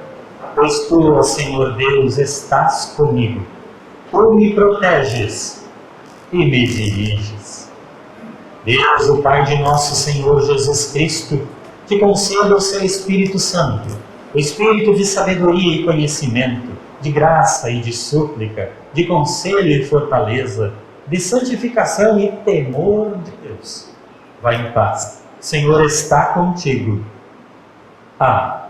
pois tu, ó Senhor Deus, estás comigo. Tu me proteges e me diriges. Deus, o Pai de nosso Senhor Jesus Cristo, te conceda o seu Espírito Santo, o Espírito de sabedoria e conhecimento, de graça e de súplica, de conselho e fortaleza, de santificação e temor de Deus. Vai em paz. O Senhor está contigo. Amém.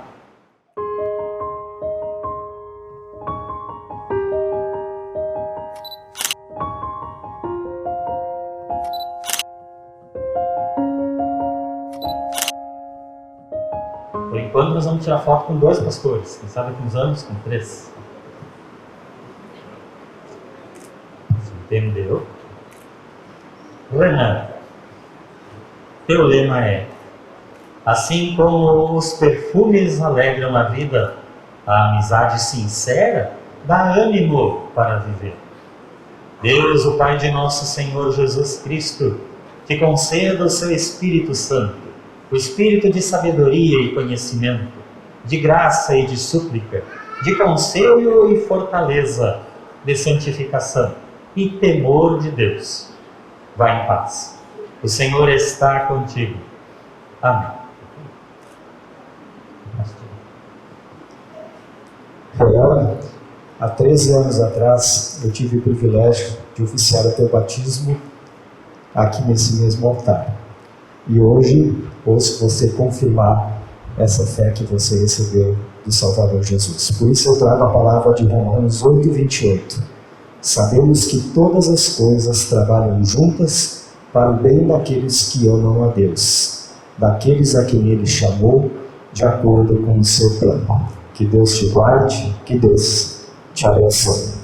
Por enquanto nós vamos tirar foto com 2 pastores. Quem sabe com uns anos, com 3. Entendeu? Renan, teu lema é: assim como os perfumes alegram a vida, a amizade sincera dá ânimo para viver. Deus, o Pai de nosso Senhor Jesus Cristo, te conceda o seu Espírito Santo, o Espírito de sabedoria e conhecimento, de graça e de súplica, de conselho e fortaleza, de santificação e temor de Deus. Vai em paz. O Senhor está contigo. Amém. Royal, há 13 anos atrás, eu tive o privilégio de oficiar o teu batismo aqui nesse mesmo altar. E hoje, ouço você confirmar essa fé que você recebeu do Salvador Jesus. Por isso eu trago a palavra de Romanos 8:28. Sabemos que todas as coisas trabalham juntas para o bem daqueles que amam a Deus, daqueles a quem Ele chamou de acordo com o seu plano. Que Deus te guarde, que Deus te abençoe.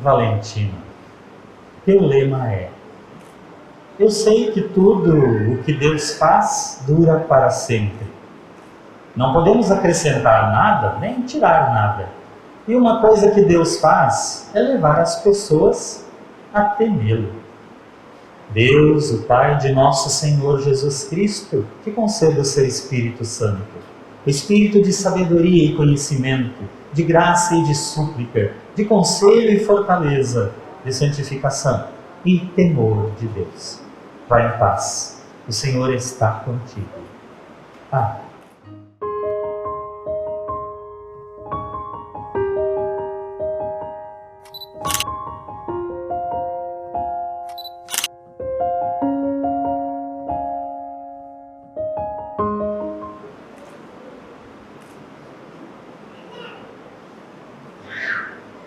Valentina, teu lema é: eu sei que tudo o que Deus faz dura para sempre. Não podemos acrescentar nada, nem tirar nada. E uma coisa que Deus faz é levar as pessoas a temê-lo. Deus, o Pai de nosso Senhor Jesus Cristo, te conceda o seu Espírito Santo, o Espírito de sabedoria e conhecimento, de graça e de súplica, de conselho e fortaleza, de santificação e temor de Deus. Vai em paz. O Senhor está contigo. Amém.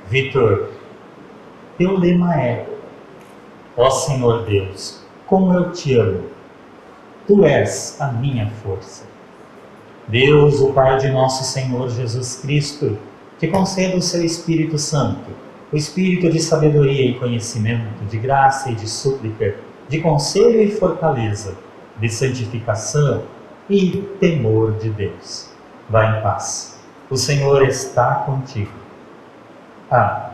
Vitor, teu lema é: ó Senhor Deus, como eu te amo, tu és a minha força. Deus, o Pai de nosso Senhor Jesus Cristo, te conceda o seu Espírito Santo, o Espírito de sabedoria e conhecimento, de graça e de súplica, de conselho e fortaleza, de santificação e temor de Deus. Vai em paz. O Senhor está contigo. Amém.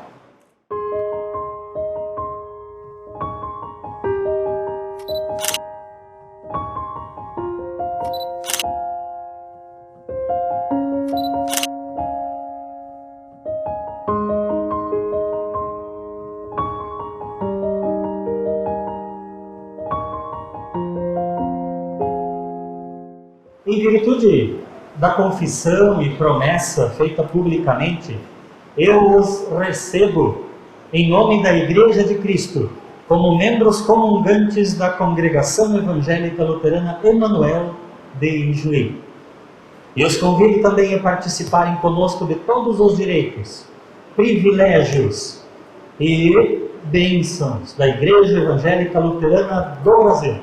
Em virtude da confissão e promessa feita publicamente, eu os recebo em nome da Igreja de Cristo, como membros comungantes da Congregação Evangélica Luterana Emanuel de Ijuí. E os convido também a participarem conosco de todos os direitos, privilégios e bênçãos da Igreja Evangélica Luterana do Brasil.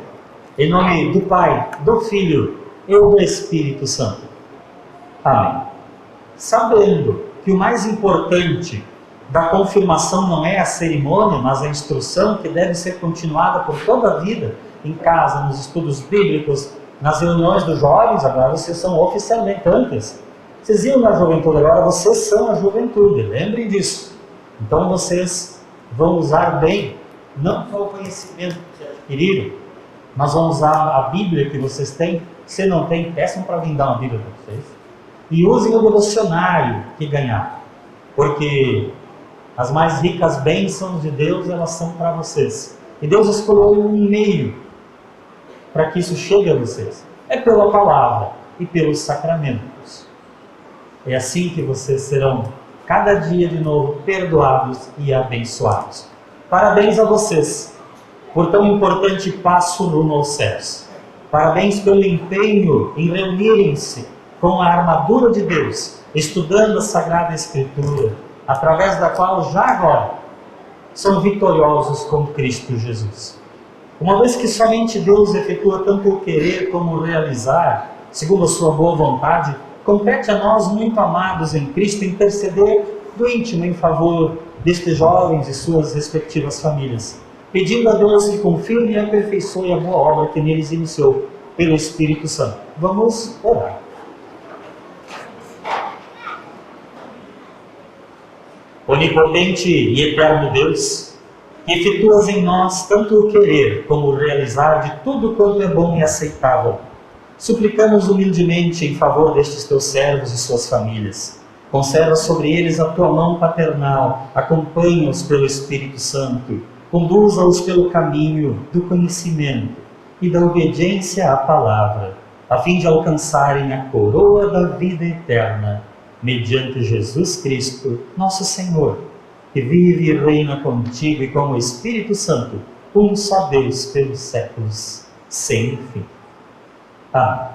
Em nome do Pai, do Filho e do Espírito Santo. Amém. Sabendo que o mais importante da confirmação não é a cerimônia, mas a instrução que deve ser continuada por toda a vida, em casa, nos estudos bíblicos, nas reuniões dos jovens, agora vocês são oficialmente, antes vocês iam na juventude, agora vocês são a juventude, lembrem disso. Então vocês vão usar bem, não só o conhecimento que adquiriram, mas vão usar a Bíblia que vocês têm. Se não tem, peçam para vir dar uma Bíblia para vocês. E usem o devocionário que ganharam, porque as mais ricas bênçãos de Deus, elas são para vocês. E Deus escolheu um meio para que isso chegue a vocês. É pela palavra e pelos sacramentos. É assim que vocês serão, cada dia de novo, perdoados e abençoados. Parabéns a vocês por tão importante passo rumo aos céus. Parabéns pelo empenho em reunirem-se com a armadura de Deus, estudando a Sagrada Escritura, através da qual já agora são vitoriosos com Cristo Jesus. Uma vez que somente Deus efetua tanto o querer como o realizar, segundo a sua boa vontade, compete a nós, muito amados em Cristo, interceder do íntimo em favor destes jovens e suas respectivas famílias, pedindo a Deus que confirme e aperfeiçoe a boa obra que neles iniciou pelo Espírito Santo. Vamos orar. Onipotente e eterno Deus, que efetuas em nós tanto o querer como o realizar de tudo quanto é bom e aceitável, suplicamos humildemente em favor destes teus servos e suas famílias. Conserva sobre eles a tua mão paternal, acompanha-os pelo Espírito Santo, conduza-os pelo caminho do conhecimento e da obediência à palavra, a fim de alcançarem a coroa da vida eterna, mediante Jesus Cristo, nosso Senhor, que vive e reina contigo e com o Espírito Santo, um só Deus pelos séculos, sem fim. Amém.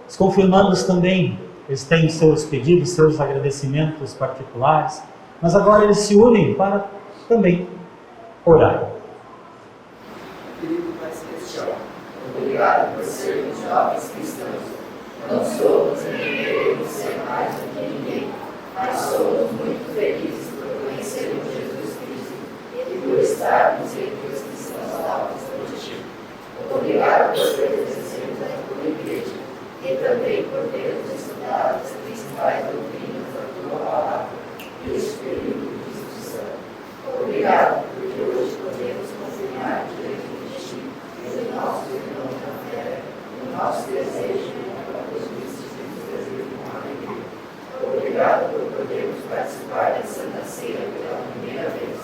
Os confirmandos também, eles têm seus pedidos, seus agradecimentos particulares, mas agora eles se unem para também orar. Querido Pai Celestial, obrigado por sermos jovens cristãos. Não somos nem queremos ser mais do que ninguém, mas somos muito felizes por conhecermos Jesus Cristo e por estarmos entre os que são salvos por Ti. Obrigado por pertencermos à tua igreja e também por termos estudado as principais doutrinas da tua palavra e o Espírito do Espírito Santo. Obrigado porque hoje podemos confirmar diante de Ti e do nosso irmão na fé, o nosso desejo. Obrigado por podermos participar da Santa Ceia pela primeira vez.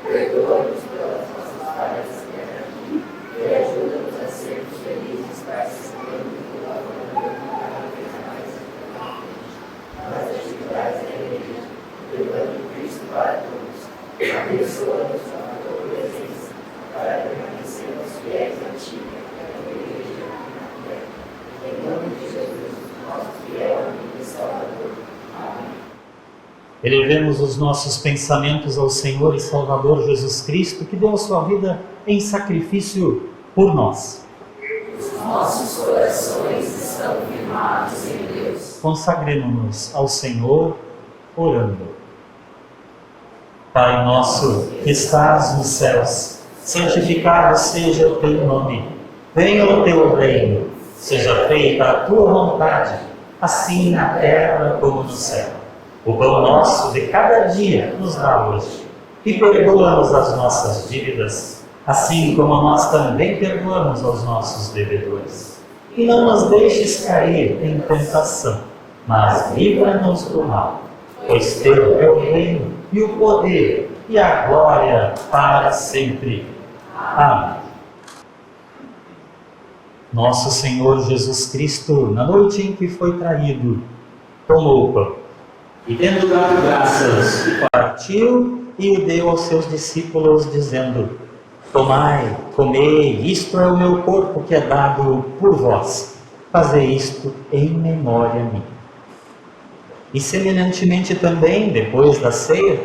Perdoa-nos pelas nossas falhas aqui e ajuda-nos a sermos felizes participando e colaborando cada vez mais nas atividades da igreja, levando Cristo para todos. Abençoa-nos com a tua presença para permanecermos fiéis a Ti e à tua igreja na terra. Em nome de Jesus, nosso fiel amigo e Salvador. Elevemos os nossos pensamentos ao Senhor e Salvador Jesus Cristo, que deu a sua vida em sacrifício por nós. Os nossos corações estão firmados em Deus. Consagremos-nos ao Senhor, orando. Pai nosso, que estás nos céus, santificado seja o teu nome. Venha o teu reino, seja feita a tua vontade, assim na terra como no céu. O pão nosso de cada dia nos dá hoje, e perdoa-nos as nossas dívidas, assim como nós também perdoamos aos nossos devedores. E não nos deixes cair em tentação, mas livra-nos do mal, pois teu é o reino, e o poder, e a glória para sempre. Amém. Nosso Senhor Jesus Cristo, na noite em que foi traído, tomou o pão. E tendo dado graças, partiu e o deu aos seus discípulos, dizendo: Tomai, comei, isto é o meu corpo que é dado por vós. Fazei isto em memória minha. E semelhantemente também, depois da ceia,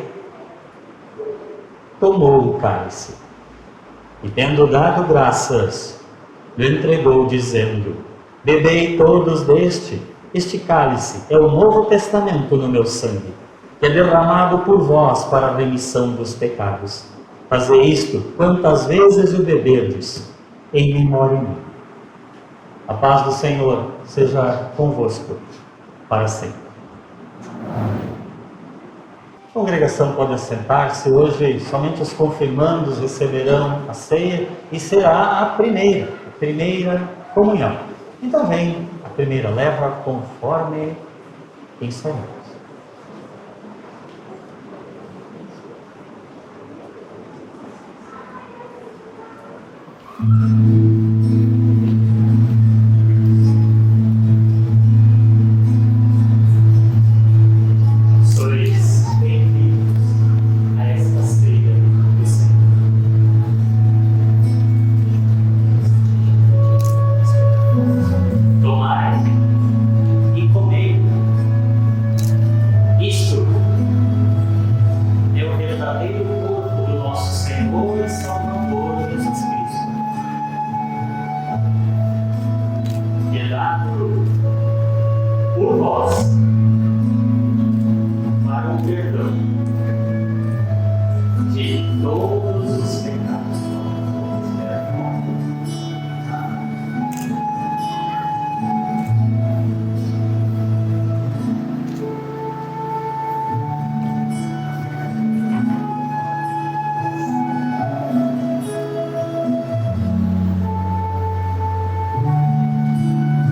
tomou o cálice. E tendo dado graças, lhe entregou, dizendo: bebei todos deste, este cálice é o novo testamento no meu sangue, que é derramado por vós para a remissão dos pecados. Fazei isto quantas vezes o beberdes, em memória de mim. A paz do Senhor seja convosco para sempre. A congregação pode assentar-se. Hoje somente os confirmandos receberão a ceia e será a primeira comunhão. Então vem a primeira leva conforme ensinamos. Sois bem-vindos a esta ceia do Senhor. Tomai e comei. Isto é o verdadeiro corpo do nosso Senhor e Salvador Jesus Cristo, que é dado por vós para o perdão de todos os pecados.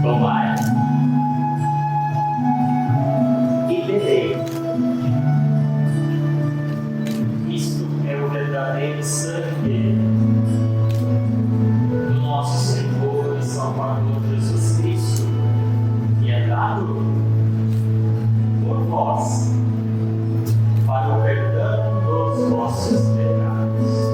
Tomai e bebei. Isto é o verdadeiro sangue do nosso Senhor e Salvador Jesus Cristo, que é dado por vós para o perdão dos vossos pecados.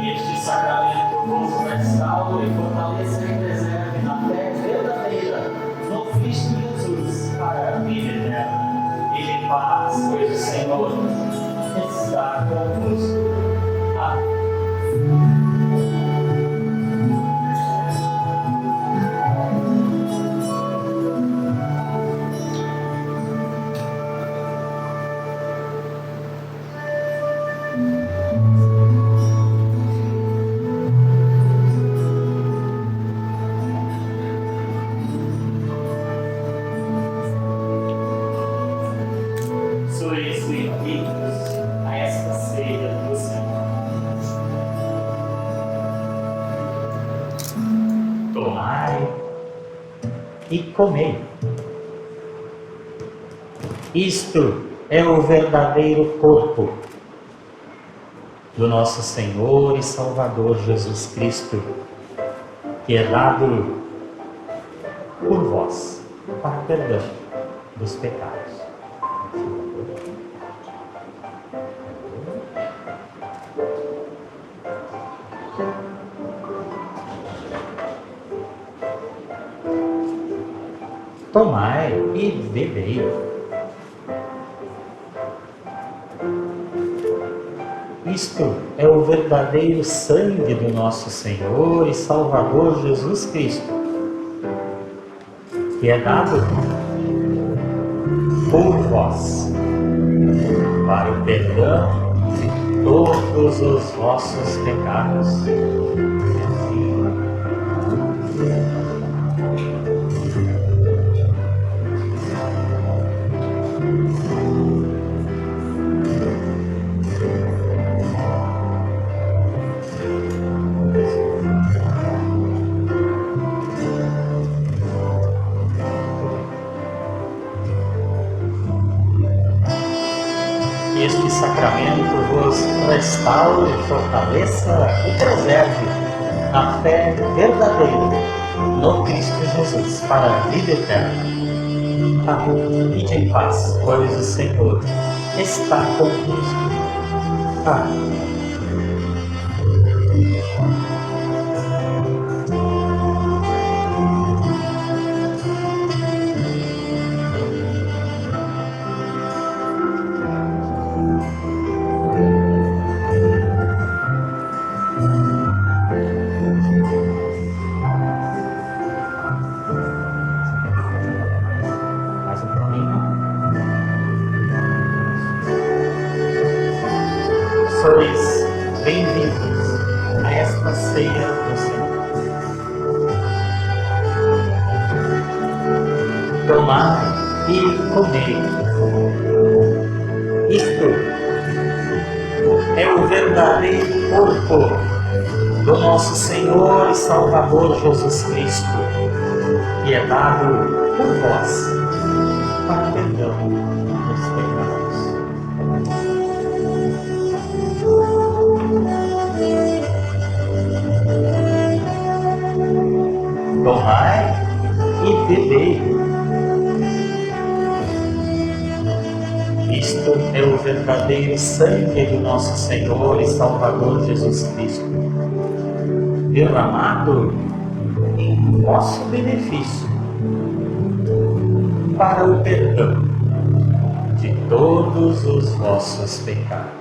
Este sacramento vos restaure e fortaleça e preserve na fé verdadeira no Cristo Jesus para a vida eterna. E de paz, pois o Senhor está convosco. Amém. Sois bem-vindos a esta ceia do Senhor. Tomai e comei. Isto é o verdadeiro corpo do nosso Senhor e Salvador Jesus Cristo, que é dado por vós para o perdão dos pecados. Tomai e bebei. Isto é o verdadeiro sangue do nosso Senhor e Salvador Jesus Cristo, que é dado por vós para o perdão de todos os vossos pecados. Este sacramento vos restaure, fortaleça e preserve na fé verdadeira no Cristo Jesus para a vida eterna. Ide em paz, pois o Senhor está convosco. Amém. Mais um pouquinho. Sois bem-vindos a esta ceia do Senhor. Tomai e comei. Isto é o verdadeiro corpo do nosso Senhor e Salvador Jesus Cristo, que é dado por vós para perdão dos pecados. Tomai e bebei. Isto é o verdadeiro sangue do nosso Senhor e Salvador Jesus Cristo, derramado em vosso benefício para o perdão de todos os vossos pecados.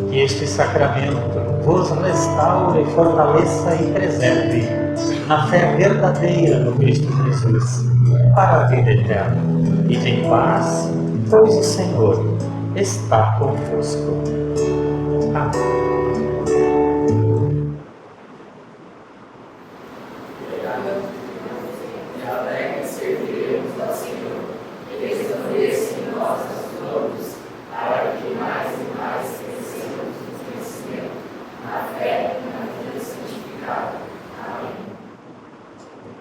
Que este sacramento vos restaure, fortaleça e preserve na fé verdadeira no Cristo Jesus, para a vida eterna. E em paz, pois o Senhor está convosco. Amém. E alegre serviremos ao Senhor, e estabeleça em nós as flores, para que mais e mais cresçamos no conhecimento, na fé e na vida santificada. Amém.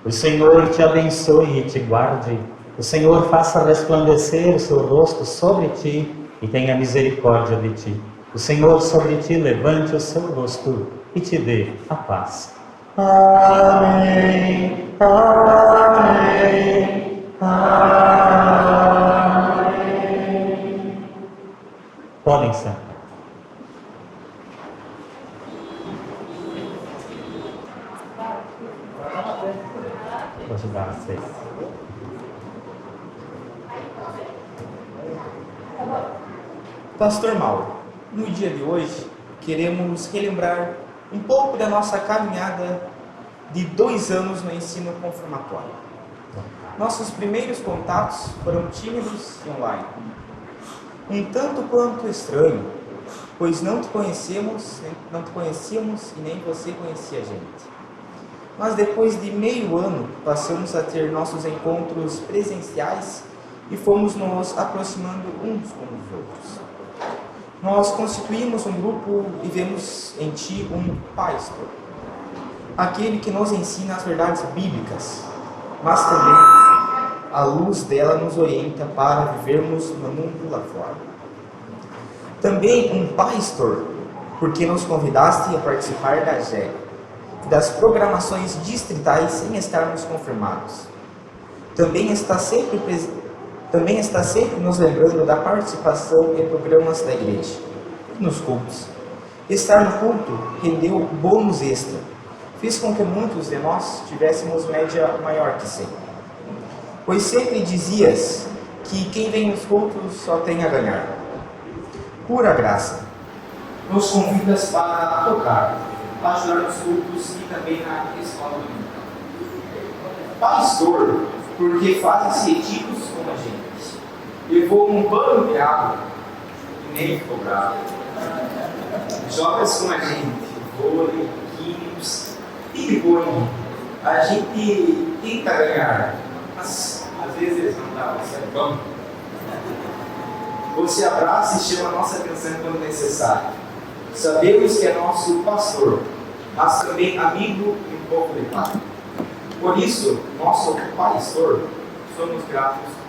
O Senhor te abençoe e te guarde. O Senhor faça resplandecer o seu rosto sobre ti e tenha misericórdia de ti. O Senhor sobre ti levante o seu rosto e te dê a paz. Amém. Amém. Amém. Podem sentar. Vou ajudar vocês. Pastor Mauro, no dia de hoje queremos relembrar um pouco da nossa caminhada de 2 anos no ensino confirmatório. Nossos primeiros contatos foram tímidos e online. Um tanto quanto estranho, pois não te conhecíamos e nem você conhecia a gente. Mas depois de meio ano, passamos a ter nossos encontros presenciais e fomos nos aproximando uns com os outros. Nós constituímos um grupo e vemos em ti um pastor, aquele que nos ensina as verdades bíblicas, mas também a luz dela nos orienta para vivermos no mundo lá fora. Também um pastor, porque nos convidaste a participar da GEG, das programações distritais sem estarmos confirmados. Também está sempre nos lembrando da participação em programas da igreja, nos cultos. Estar no culto rendeu bônus extra, fez com que muitos de nós tivéssemos média maior que 100. Pois sempre dizias que quem vem nos cultos só tem a ganhar. Pura graça. Nos convidas para tocar, para ajudar nos cultos e também na escola dominical. Pastor, porque fazem retiros como a gente. Levou um pano de água e nem ficou bravo. Jogas com a gente, vôlei, químicos, ping-pong. A gente tenta ganhar, mas às vezes eles não dão, certo? Você abraça e chama a nossa atenção quando necessário. Sabemos que é nosso pastor, mas também amigo e um pouco de pai. Por isso, nosso pastor, somos gratos